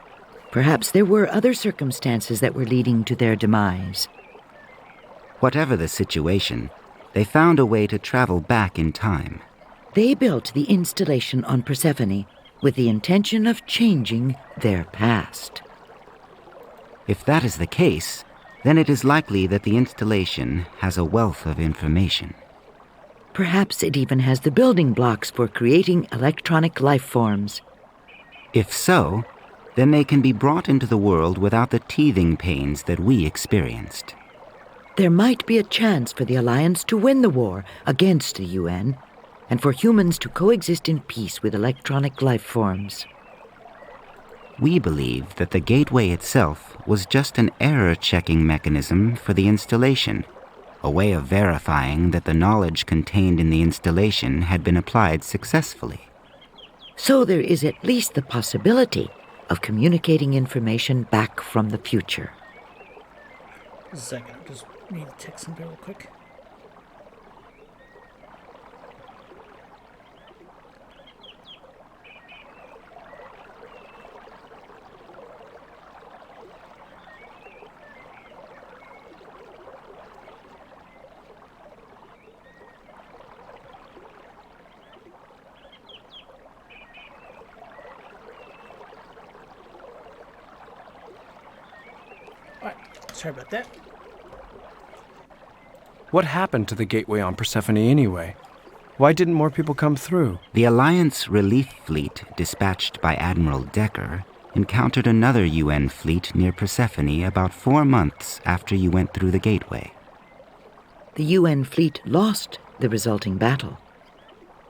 Perhaps there were other circumstances that were leading to their demise. Whatever the situation, they found a way to travel back in time. They built the installation on Persephone with the intention of changing their past. If that is the case, then it is likely that the installation has a wealth of information. Perhaps it even has the building blocks for creating electronic life forms. If so, then they can be brought into the world without the teething pains that we experienced. There might be a chance for the Alliance to win the war against the UN, and for humans to coexist in peace with electronic life forms. We believe that the gateway itself was just an error-checking mechanism for the installation, a way of verifying that the knowledge contained in the installation had been applied successfully. So there is at least the possibility of communicating information back from the future. Just a second, I just need to check something real quick. Alright, sorry about that. What happened to the gateway on Persephone anyway? Why didn't more people come through? The Alliance relief fleet dispatched by Admiral Decker encountered another UN fleet near Persephone about 4 months after you went through the gateway. The UN fleet lost the resulting battle.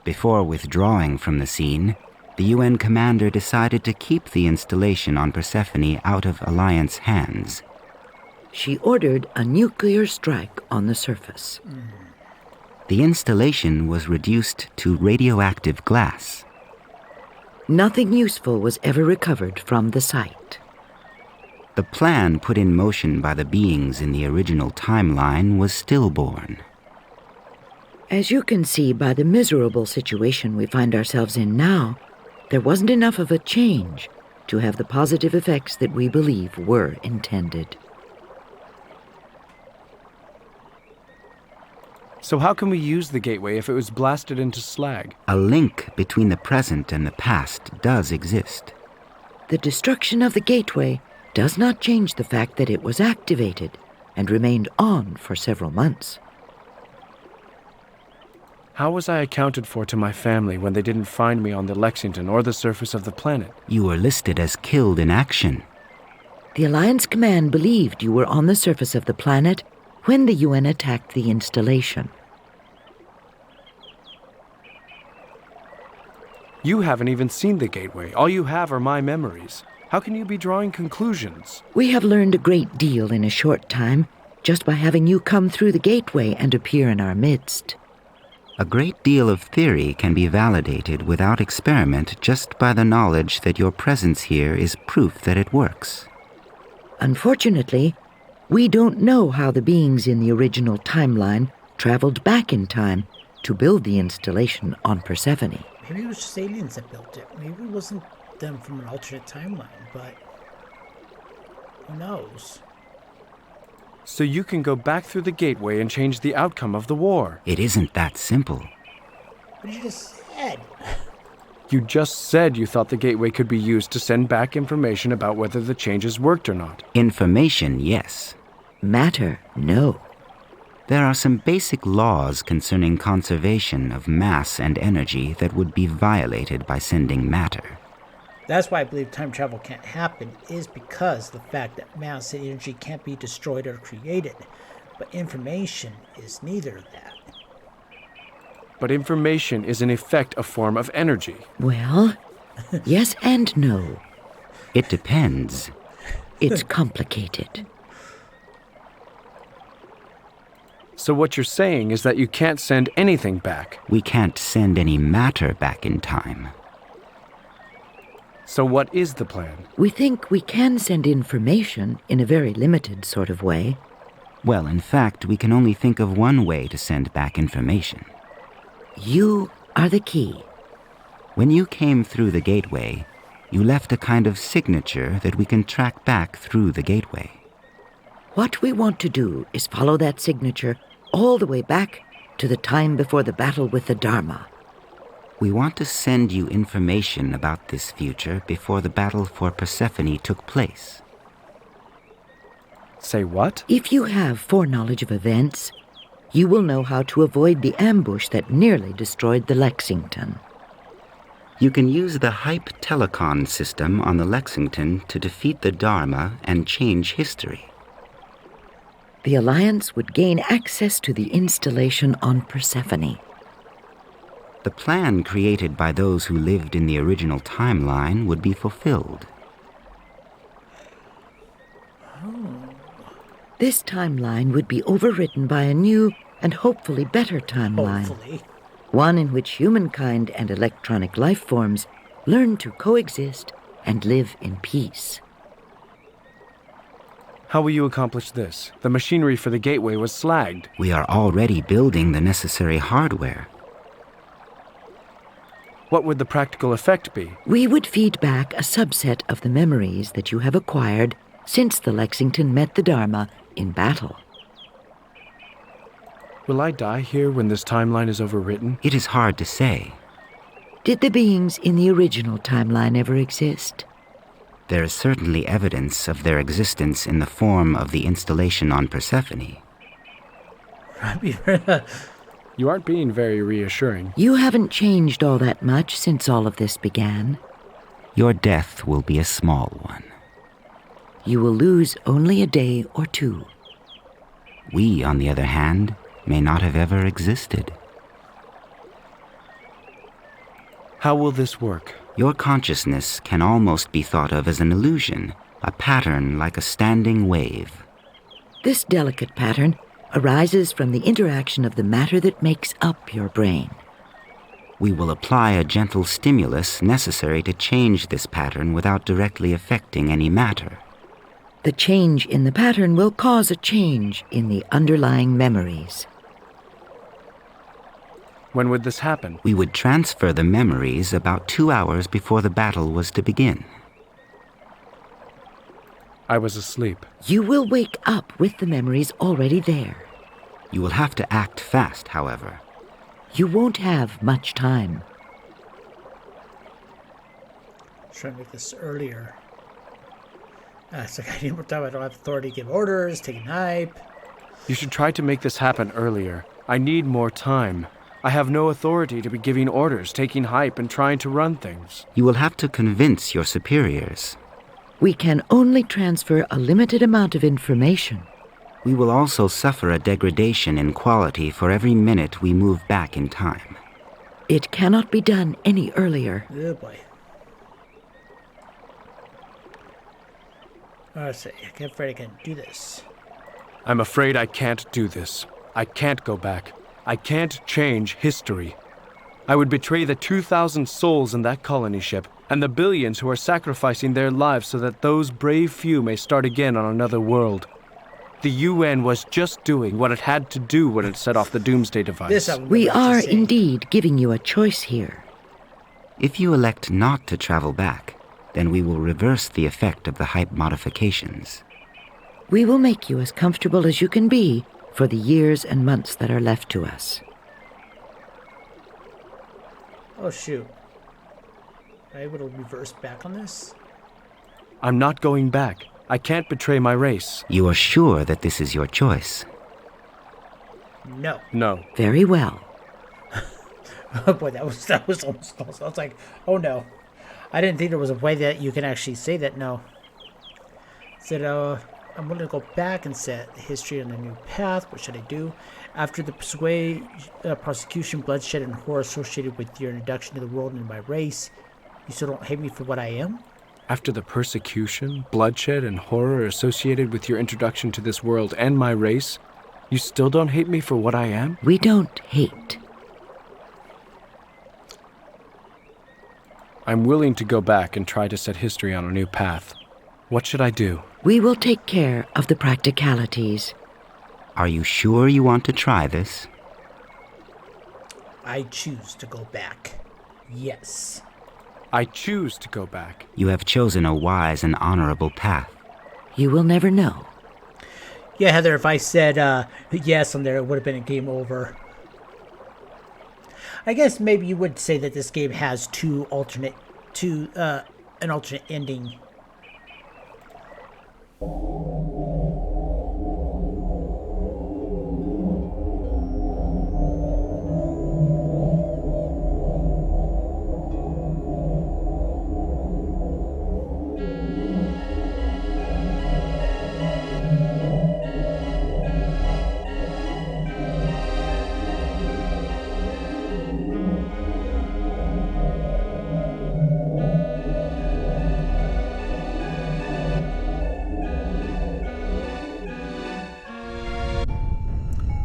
Before withdrawing from the scene, the UN commander decided to keep the installation on Persephone out of Alliance hands. She ordered a nuclear strike on the surface. The installation was reduced to radioactive glass. Nothing useful was ever recovered from the site. The plan put in motion by the beings in the original timeline was stillborn. As you can see by the miserable situation we find ourselves in now, there wasn't enough of a change to have the positive effects that we believe were intended. So how can we use the gateway if it was blasted into slag? A link between the present and the past does exist. The destruction of the gateway does not change the fact that it was activated and remained on for several months. How was I accounted for to my family when they didn't find me on the Lexington or the surface of the planet? You were listed as killed in action. The Alliance Command believed you were on the surface of the planet when the UN attacked the installation. You haven't even seen the gateway. All you have are my memories. How can you be drawing conclusions? We have learned a great deal in a short time just by having you come through the gateway and appear in our midst. A great deal of theory can be validated without experiment just by the knowledge that your presence here is proof that it works. Unfortunately, we don't know how the beings in the original timeline traveled back in time to build the installation on Persephone. Maybe it was just aliens that built it. Maybe it wasn't them from an alternate timeline, but who knows? So you can go back through the gateway and change the outcome of the war. It isn't that simple. What you just said. You just said you thought the gateway could be used to send back information about whether the changes worked or not. Information, yes. Matter, no. There are some basic laws concerning conservation of mass and energy that would be violated by sending matter. That's why I believe time travel can't happen, is because of the fact that mass and energy can't be destroyed or created. But information is neither of that. But information is in effect a form of energy. Well, yes and no. It depends. It's complicated. So what you're saying is that you can't send anything back. We can't send any matter back in time. So what is the plan? We think we can send information in a very limited sort of way. Well, in fact, we can only think of one way to send back information. You are the key. When you came through the gateway, you left a kind of signature that we can track back through the gateway. What we want to do is follow that signature all the way back to the time before the battle with the Dharma. We want to send you information about this future before the battle for Persephone took place. Say what? If you have foreknowledge of events, you will know how to avoid the ambush that nearly destroyed the Lexington. You can use the Hype Telecon system on the Lexington to defeat the Dharma and change history. The Alliance would gain access to the installation on Persephone. The plan created by those who lived in the original timeline would be fulfilled. This timeline would be overwritten by a new and hopefully better timeline. Hopefully. One in which humankind and electronic life forms learn to coexist and live in peace. How will you accomplish this? The machinery for the gateway was slagged. We are already building the necessary hardware. What would the practical effect be? We would feed back a subset of the memories that you have acquired since the Lexington met the Dharma in battle. Will I die here when this timeline is overwritten? It is hard to say. Did the beings in the original timeline ever exist? There is certainly evidence of their existence in the form of the installation on Persephone. You aren't being very reassuring. You haven't changed all that much since all of this began. Your death will be a small one. You will lose only a day or two. We, on the other hand, may not have ever existed. How will this work? Your consciousness can almost be thought of as an illusion, a pattern like a standing wave. This delicate pattern arises from the interaction of the matter that makes up your brain. We will apply a gentle stimulus necessary to change this pattern without directly affecting any matter. The change in the pattern will cause a change in the underlying memories. When would this happen? We would transfer the memories about 2 hours before the battle was to begin. I was asleep. You will wake up with the memories already there. You will have to act fast, however. You won't have much time. Trying to make this earlier. It's like I need more time. I don't have authority to give orders, taking hype. You should try to make this happen earlier. I need more time. I have no authority to be giving orders, taking hype, and trying to run things. You will have to convince your superiors. We can only transfer a limited amount of information. We will also suffer a degradation in quality for every minute we move back in time. It cannot be done any earlier. Oh boy. I say, I'm afraid I can't do this. I'm afraid I can't do this. I can't go back. I can't change history. I would betray the 2,000 souls in that colony ship and the billions who are sacrificing their lives so that those brave few may start again on another world. The UN was just doing what it had to do when it set off the doomsday device. We are indeed giving you a choice here. If you elect not to travel back, then we will reverse the effect of the hype modifications. We will make you as comfortable as you can be for the years and months that are left to us. Oh shoot. Am I able to reverse back on this? I'm not going back. I can't betray my race. You are sure that this is your choice? No. No. Very well. Oh boy, that was almost close. I was like, oh no. I didn't think there was a way that you can actually say that no. Said, I'm going to go back and set history on a new path. What should I do? After the prosecution, bloodshed, and horror associated with your introduction to the world and my race, you still don't hate me for what I am? After the persecution, bloodshed, and horror associated with your introduction to this world and my race, you still don't hate me for what I am? We don't hate. I'm willing to go back and try to set history on a new path. What should I do? We will take care of the practicalities. Are you sure you want to try this? I choose to go back. Yes. I choose to go back. You have chosen a wise and honorable path. You will never know. Yeah, Heather, if I said yes on there, it would have been a game over. I guess maybe you would say that this game has an alternate ending.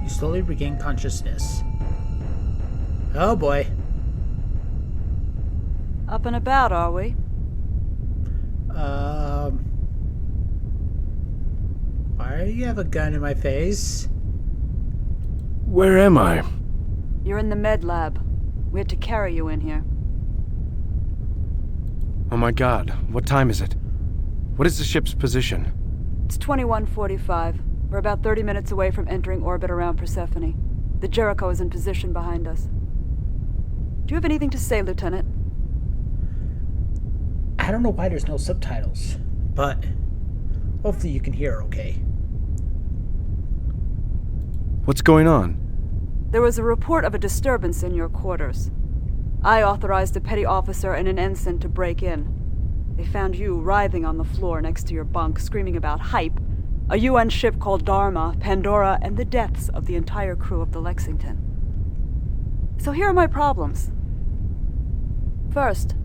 Slowly regain consciousness. Oh boy. Up and about, are we? Why do you have a gun in my face? Where am I? You're in the med lab. We had to carry you in here. Oh my god, what time is it? What is the ship's position? It's 21:45. We're about 30 minutes away from entering orbit around Persephone. The Jericho is in position behind us. Do you have anything to say, Lieutenant? I don't know why there's no subtitles, but hopefully you can hear okay. What's going on? There was a report of a disturbance in your quarters. I authorized a petty officer and an ensign to break in. They found you writhing on the floor next to your bunk, screaming about hype, a UN ship called Dharma, Pandora, and the deaths of the entire crew of the Lexington. So here are my problems. First,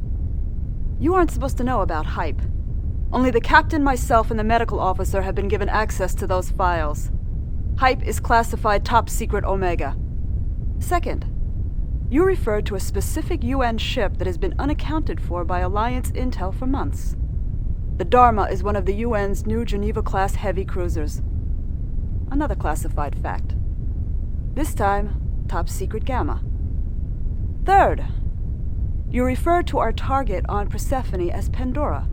you aren't supposed to know about hype. Only the captain, myself, and the medical officer have been given access to those files. Hype is classified top secret Omega. Second, you referred to a specific UN ship that has been unaccounted for by Alliance intel for months. The Dharma is one of the UN's new Geneva-class heavy cruisers. Another classified fact. This time, top secret Gamma. Third, you refer to our target on Persephone as Pandora,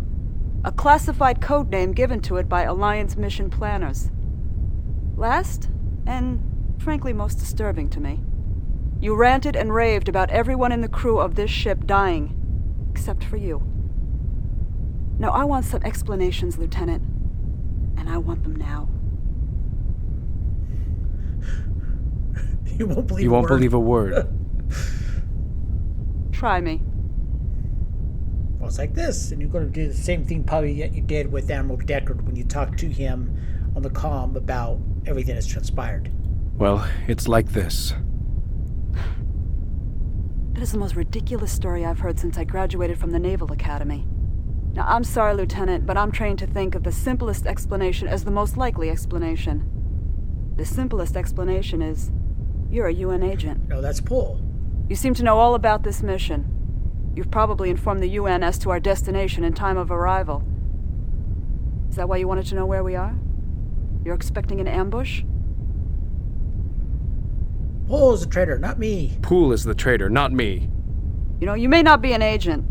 a classified code name given to it by Alliance mission planners. Last, and frankly most disturbing to me, you ranted and raved about everyone in the crew of this ship dying, except for you. Now, I want some explanations, Lieutenant, and I want them now. You won't believe You won't believe a word. Try me. Well, it's like this, and you're going to do the same thing probably that you did with Admiral Deckard when you talked to him on the comm about everything that's transpired. Well, it's like this. That is the most ridiculous story I've heard since I graduated from the Naval Academy. Now, I'm sorry, Lieutenant, but I'm trained to think of the simplest explanation as the most likely explanation. The simplest explanation is, you're a UN agent. No, that's Paul. You seem to know all about this mission. You've probably informed the UN as to our destination and time of arrival. Is that why you wanted to know where we are? You're expecting an ambush? Paul is a traitor, not me. Poole is the traitor, not me. You know, you may not be an agent,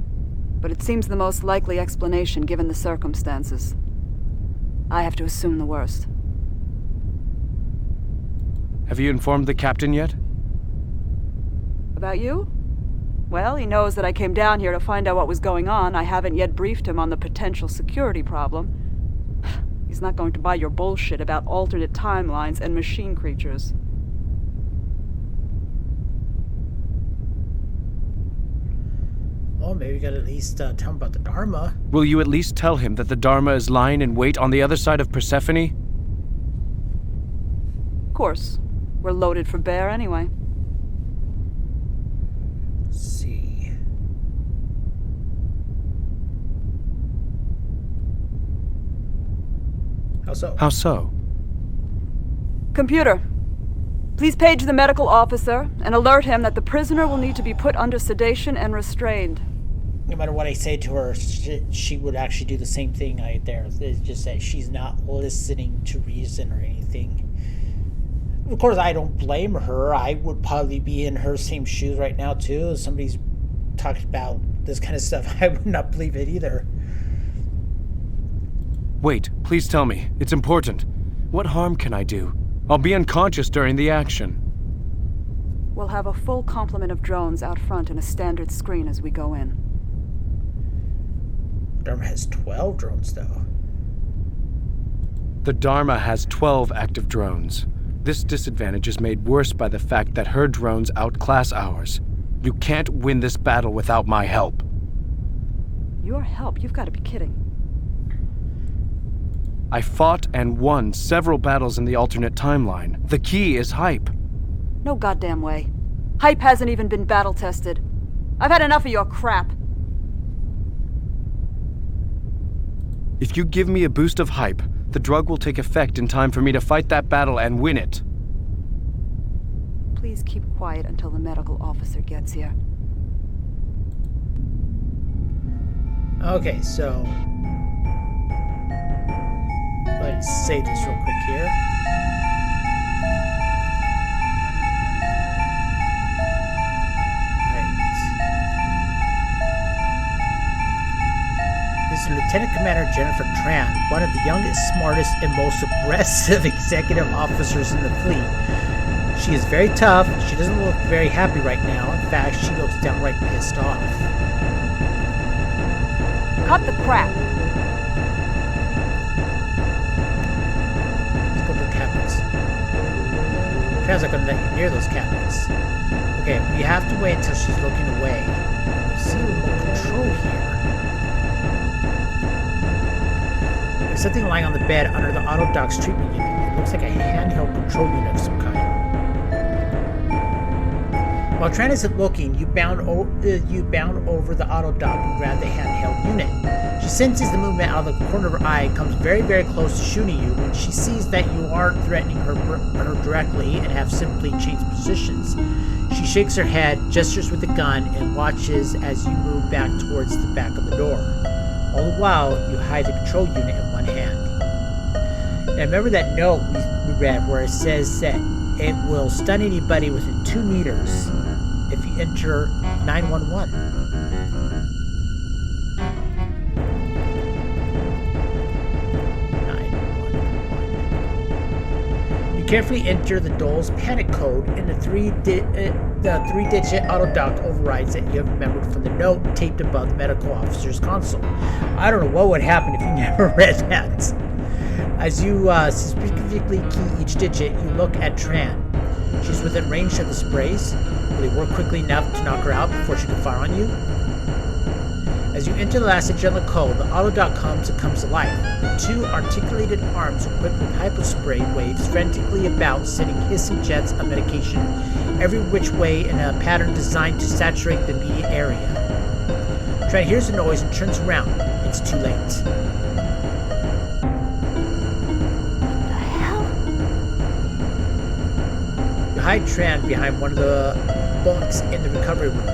but it seems the most likely explanation given the circumstances. I have to assume the worst. Have you informed the captain yet? About you? Well, he knows that I came down here to find out what was going on. I haven't yet briefed him on the potential security problem. He's not going to buy your bullshit about alternate timelines and machine creatures. Well, maybe you gotta at least tell him about the Dharma. Will you at least tell him that the Dharma is lying in wait on the other side of Persephone? Of course. We're loaded for bear anyway. Let's see. How so? How so? Computer, please page the medical officer and alert him that the prisoner will need to be put under sedation and restrained. No matter what I say to her, she would actually do the same thing right there. It's just that she's not listening to reason or anything. Of course, I don't blame her. I would probably be in her same shoes right now, too. If somebody's talking about this kind of stuff, I would not believe it either. Wait, please tell me. It's important. What harm can I do? I'll be unconscious during the action. We'll have a full complement of drones out front and a standard screen as we go in. Dharma has 12 drones, though. The Dharma has 12 active drones. This disadvantage is made worse by the fact that her drones outclass ours. You can't win this battle without my help. Your help? You've got to be kidding. I fought and won several battles in the alternate timeline. The key is hype. No goddamn way. Hype hasn't even been battle-tested. I've had enough of your crap. If you give me a boost of hype, the drug will take effect in time for me to fight that battle and win it. Please keep quiet until the medical officer gets here. Okay, so let's save this real quick here. This is Lieutenant Commander Jennifer Tran, one of the youngest, smartest, and most aggressive executive officers in the fleet. She is very tough. She doesn't look very happy right now. In fact, she looks downright pissed off. Cut the crap. Let's go to the cabins. Tran's not going to let you near those cabins. Okay, we have to wait until she's looking away. See remote control here. There's something lying on the bed under the auto dock's treatment unit. It looks like a handheld control unit of some kind. While Tran isn't looking, you bound over the auto dock and grab the handheld unit. She senses the movement out of the corner of her eye and comes very, very close to shooting you when she sees that you aren't threatening her directly and have simply changed positions. She shakes her head, gestures with the gun, and watches as you move back towards the back of the door. All the while, you hide the control unit in one hand. Now remember that note we read where it says that it will stun anybody within 2 meters if you enter 911. 911. You carefully enter the Dole's panic code in the three-digit auto-dock overrides that you have remembered from the note taped above the medical officer's console. I don't know what would happen if you never read that. As you specifically key each digit, you look at Tran. She's within range of the sprays. Will they work quickly enough to knock her out before she can fire on you? As you enter the last digit on the code, the auto-dock comes to life. The two articulated arms equipped with hypospray waves frantically about, sending hissing jets of medication every which way in a pattern designed to saturate the immediate area. Tran hears the noise and turns around. It's too late. Hide Tran behind one of the bunks in the recovery room.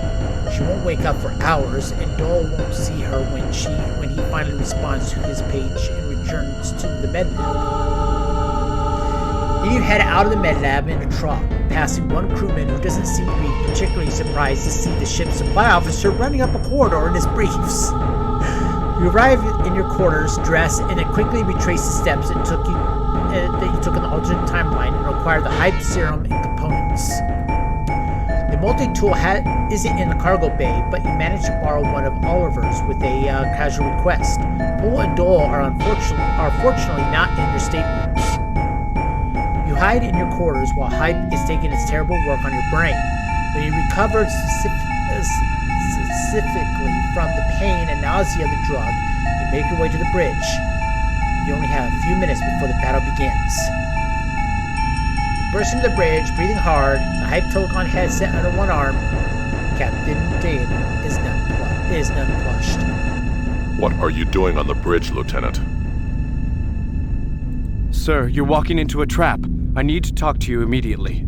She won't wake up for hours, and Dole won't see her when he finally responds to his page and returns to the med lab. Then you head out of the med lab in a truck, passing one crewman who doesn't seem to be particularly surprised to see the ship's supply officer running up a corridor in his briefs. You arrive in your quarters, dress, and then quickly retrace the steps that you took in the alternate timeline and acquire the hype serum and components. The multi-tool isn't in the cargo bay, but you manage to borrow one of Oliver's with a casual request. Poole and Dole are fortunately not in their staterooms. You hide in your quarters while hype is taking its terrible work on your brain. When you recover specifically from the pain and nausea of the drug, you make your way to the bridge. You only have a few minutes before the battle begins. You burst into the bridge, breathing hard, the hype telecon headset under one arm. Captain Dane is nonplussed. What are you doing on the bridge, Lieutenant? Sir, you're walking into a trap. I need to talk to you immediately.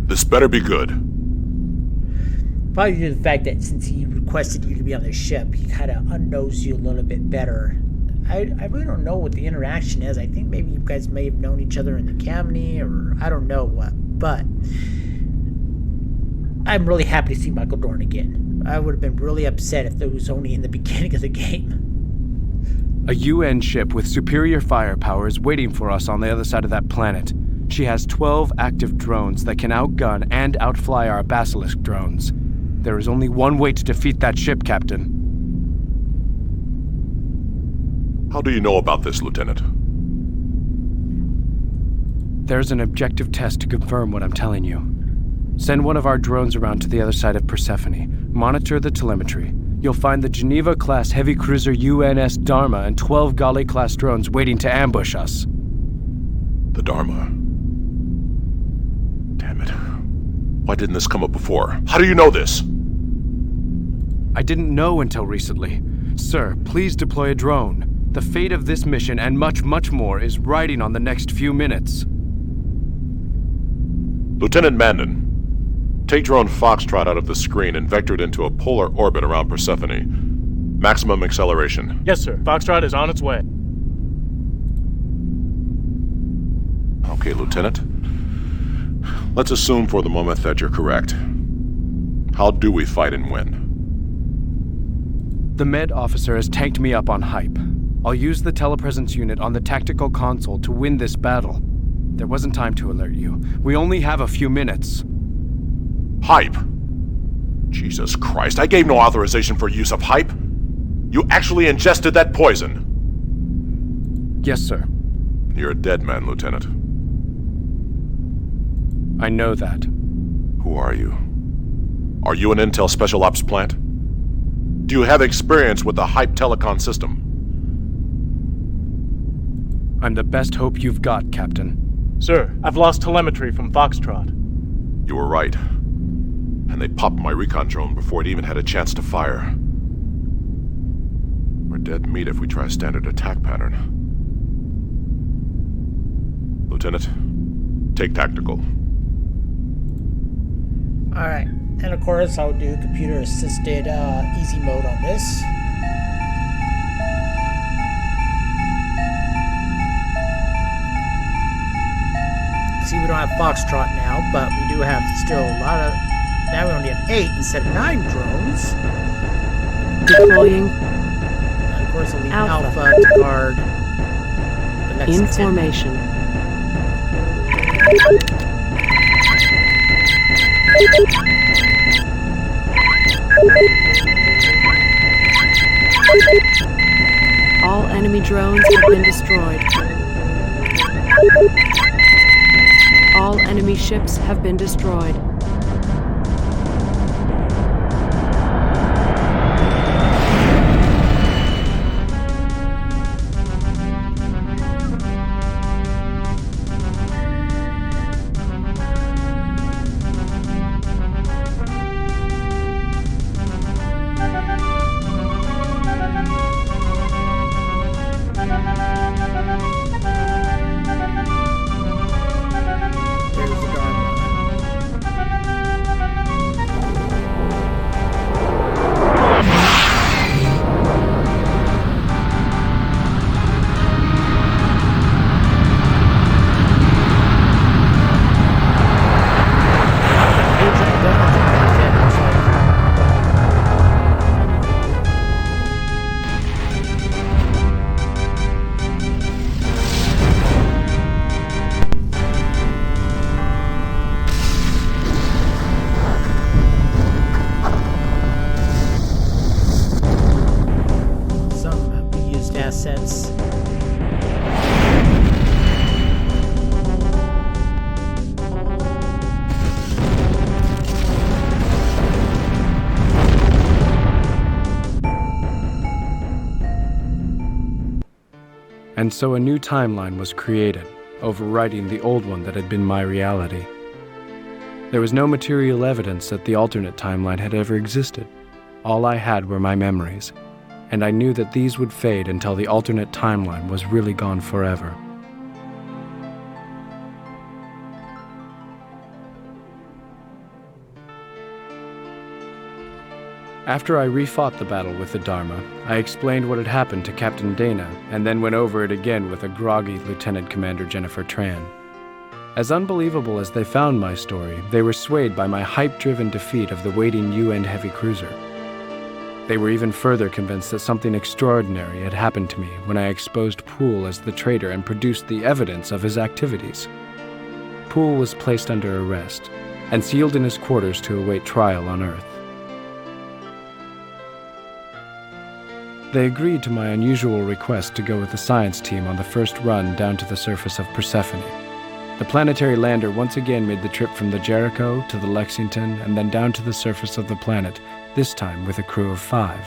This better be good. Probably due to the fact that since he requested you to be on the ship, he kind of knows you a little bit better. I really don't know what the interaction is. I think maybe you guys may have known each other in the Academy, or I don't know what. But I'm really happy to see Michael Dorn again. I would have been really upset if it was only in the beginning of the game. A UN ship with superior firepower is waiting for us on the other side of that planet. She has 12 active drones that can outgun and outfly our Basilisk drones. There is only one way to defeat that ship, Captain. How do you know about this, Lieutenant? There's an objective test to confirm what I'm telling you. Send one of our drones around to the other side of Persephone. Monitor the telemetry. You'll find the Geneva-class heavy cruiser UNS Dharma and 12 Galley-class drones waiting to ambush us. The Dharma. Damn it. Why didn't this come up before? How do you know this? I didn't know until recently. Sir, please deploy a drone. The fate of this mission and much, much more is riding on the next few minutes. Lieutenant Mandan, take drone Foxtrot out of the screen and vector it into a polar orbit around Persephone. Maximum acceleration. Yes, sir. Foxtrot is on its way. Okay, Lieutenant. Let's assume for the moment that you're correct. How do we fight and win? The med officer has tanked me up on hype. I'll use the telepresence unit on the tactical console to win this battle. There wasn't time to alert you. We only have a few minutes. Hype? Jesus Christ, I gave no authorization for use of hype. You actually ingested that poison. Yes, sir. You're a dead man, Lieutenant. I know that. Who are you? Are you an Intel Special Ops plant? Do you have experience with the hype telecon system? I'm the best hope you've got, Captain. Sir, I've lost telemetry from Foxtrot. You were right. And they popped my recon drone before it even had a chance to fire. We're dead meat if we try a standard attack pattern. Lieutenant, take tactical. Alright, and of course I'll do computer-assisted easy mode on this. See, we don't have Foxtrot now, but we do have still a lot of... Now we only have 8 instead of 9 drones. Deploying. And of course, I'll leave Alpha. Alpha to guard the next In 10. formation. All enemy drones have been destroyed. All enemy ships have been destroyed. There's the Dharma. Some reused assets. And so a new timeline was created, overwriting the old one that had been my reality. There was no material evidence that the alternate timeline had ever existed. All I had were my memories. and I knew that these would fade until the alternate timeline was really gone forever. After I refought the battle with the Dharma, I explained what had happened to Captain Dana, and then went over it again with a groggy Lieutenant Commander Jennifer Tran. As unbelievable as they found my story, they were swayed by my hype-driven defeat of the waiting UN heavy cruiser. They were even further convinced that something extraordinary had happened to me when I exposed Poole as the traitor and produced the evidence of his activities. Poole was placed under arrest and sealed in his quarters to await trial on Earth. They agreed to my unusual request to go with the science team on the first run down to the surface of Persephone. The planetary lander once again made the trip from the Jericho to the Lexington and then down to the surface of the planet, this time with a crew of 5.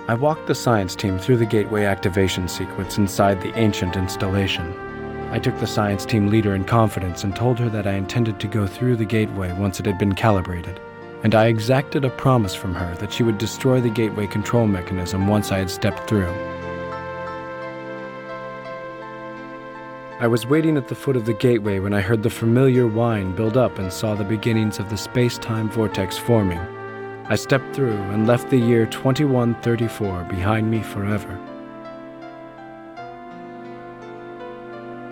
I walked the science team through the gateway activation sequence inside the ancient installation. I took the science team leader in confidence and told her that I intended to go through the gateway once it had been calibrated, and I exacted a promise from her that she would destroy the gateway control mechanism once I had stepped through. I was waiting at the foot of the gateway when I heard the familiar whine build up and saw the beginnings of the space-time vortex forming. I stepped through and left the year 2134 behind me forever.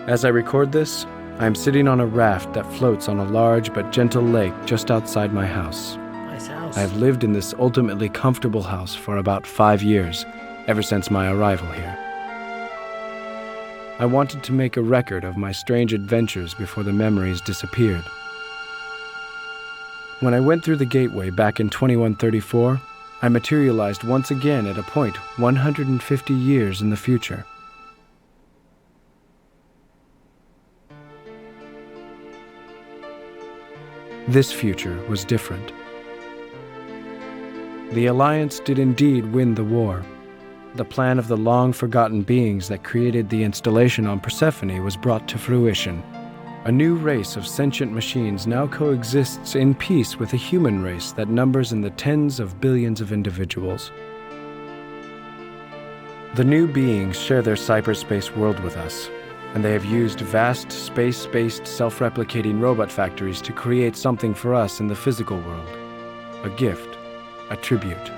As I record this, I am sitting on a raft that floats on a large but gentle lake just outside my house. Nice house. I have lived in this ultimately comfortable house for about 5 years, ever since my arrival here. I wanted to make a record of my strange adventures before the memories disappeared. When I went through the gateway back in 2134, I materialized once again at a point 150 years in the future. This future was different. The Alliance did indeed win the war. The plan of the long-forgotten beings that created the installation on Persephone was brought to fruition. A new race of sentient machines now coexists in peace with a human race that numbers in the tens of billions of individuals. The new beings share their cyberspace world with us, and they have used vast space-based self-replicating robot factories to create something for us in the physical world. A gift, a tribute.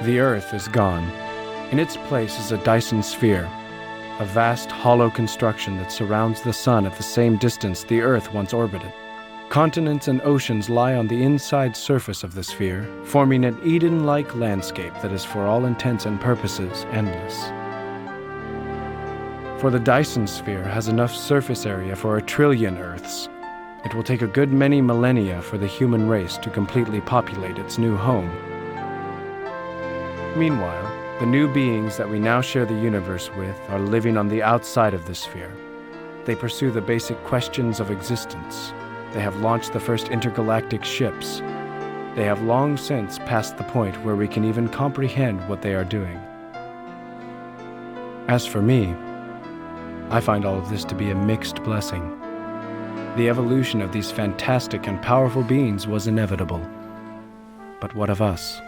The Earth is gone. In its place is a Dyson sphere, a vast hollow construction that surrounds the Sun at the same distance the Earth once orbited. Continents and oceans lie on the inside surface of the sphere, forming an Eden-like landscape that is for all intents and purposes endless. For the Dyson sphere has enough surface area for 1 trillion Earths. It will take a good many millennia for the human race to completely populate its new home. Meanwhile, the new beings that we now share the universe with are living on the outside of the sphere. They pursue the basic questions of existence. They have launched the first intergalactic ships. They have long since passed the point where we can even comprehend what they are doing. As for me, I find all of this to be a mixed blessing. The evolution of these fantastic and powerful beings was inevitable. But what of us?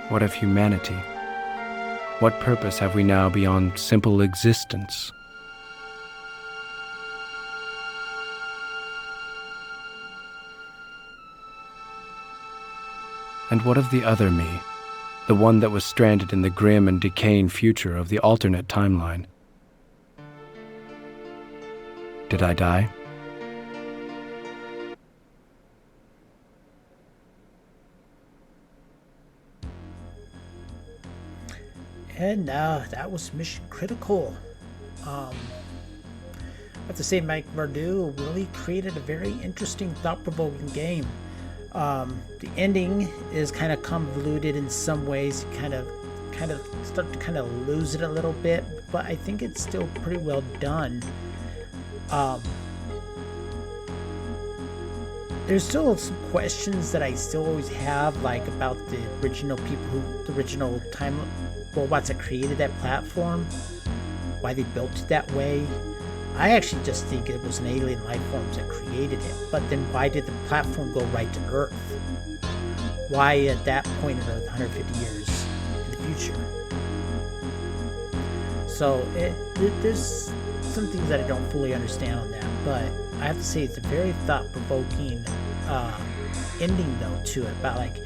What of humanity? What purpose have we now beyond simple existence? And what of the other me, the one that was stranded in the grim and decaying future of the alternate timeline? Did I die? And that was Mission Critical. I have to say, Mike Verdu really created a very interesting, thought-provoking game. The ending is kind of convoluted in some ways. You kind of start to lose it a little bit but I think it's still pretty well done. There's still some questions that I still always have, like about the original time robots that created that platform, why they built it that way. I actually just think it was an alien life forms that created it, but then why did the platform go right to Earth? Why at that point in Earth, 150 years in the future? So there's some things that I don't fully understand on that, but I have to say it's a very thought-provoking ending though to it, about like,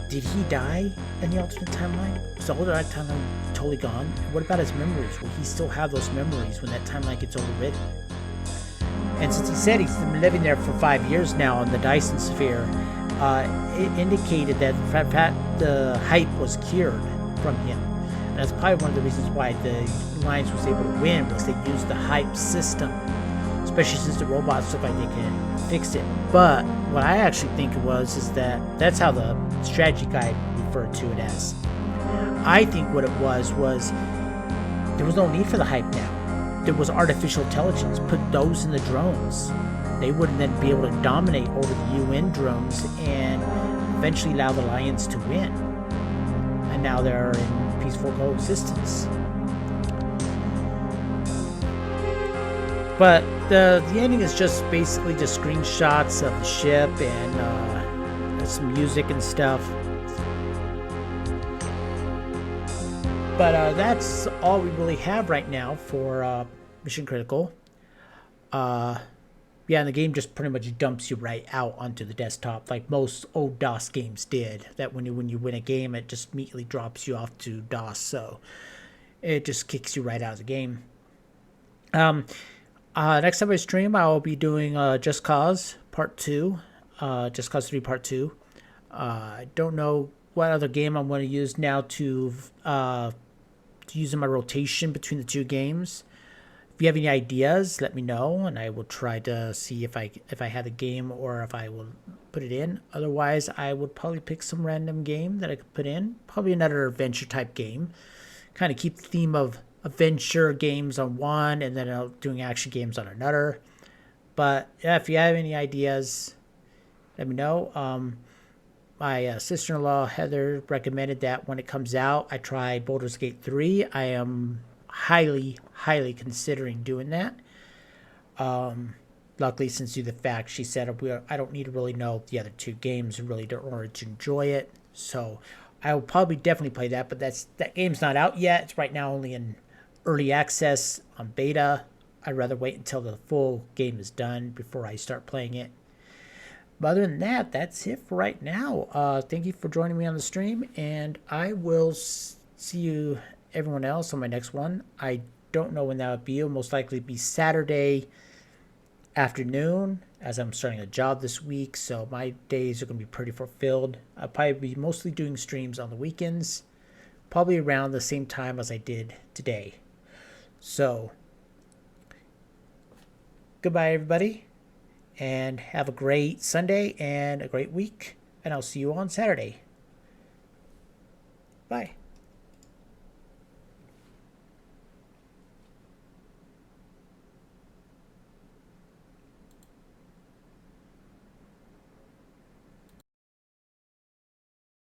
did he die in the alternate timeline? Was the alternate timeline totally gone? And what about his memories? Will he still have those memories when that timeline gets overwritten? And since he said he's been living there for 5 years now in the Dyson sphere, it indicated that the hype was cured from him. And that's probably one of the reasons why the Alliance was able to win, was they used the hype system, especially since the robots look like they can fix it. But what I actually think it was is that's how the strategy guide referred to it as. I think what it was there was no need for the hype now. There was artificial intelligence. Put those in the drones. They wouldn't then be able to dominate over the UN drones and eventually allow the Alliance to win. And now they're in peaceful coexistence. But the ending is just basically just screenshots of the ship and some music and stuff. But that's all we really have right now for Mission Critical. Yeah, and the game just pretty much dumps you right out onto the desktop, like most old DOS games did. That when you win a game, it just immediately drops you off to DOS. So it just kicks you right out of the game. Next time I stream, I will be doing Just Cause Part 2. Just Cause 3 Part 2. I don't know what other game I'm going to use now to use in my rotation between the two games. If you have any ideas, let me know, and I will try to see if I have a game or if I will put it in. Otherwise, I would probably pick some random game that I could put in. Probably another adventure-type game. Kind of keep the theme of adventure games on one, and then doing action games on another. But yeah, if you have any ideas, let me know. My sister-in-law Heather recommended that when it comes out, I try Baldur's Gate 3. I am highly considering doing that. Luckily, since due to the fact she said I don't need to really know the other two games really in order to enjoy it. So I will probably definitely play that, but that game's not out yet. It's right now only in early access on beta. I'd rather wait until the full game is done before I start playing it. But other than that, that's it for right now. Thank you for joining me on the stream, and I will see you, everyone else, on my next one. I don't know when that would be. It'll most likely be Saturday afternoon, as I'm starting a job this week, so my days are going to be pretty fulfilled. I'll probably be mostly doing streams on the weekends, probably around the same time as I did today. So, goodbye, everybody. And have a great Sunday and a great week. And I'll see you on Saturday. Bye.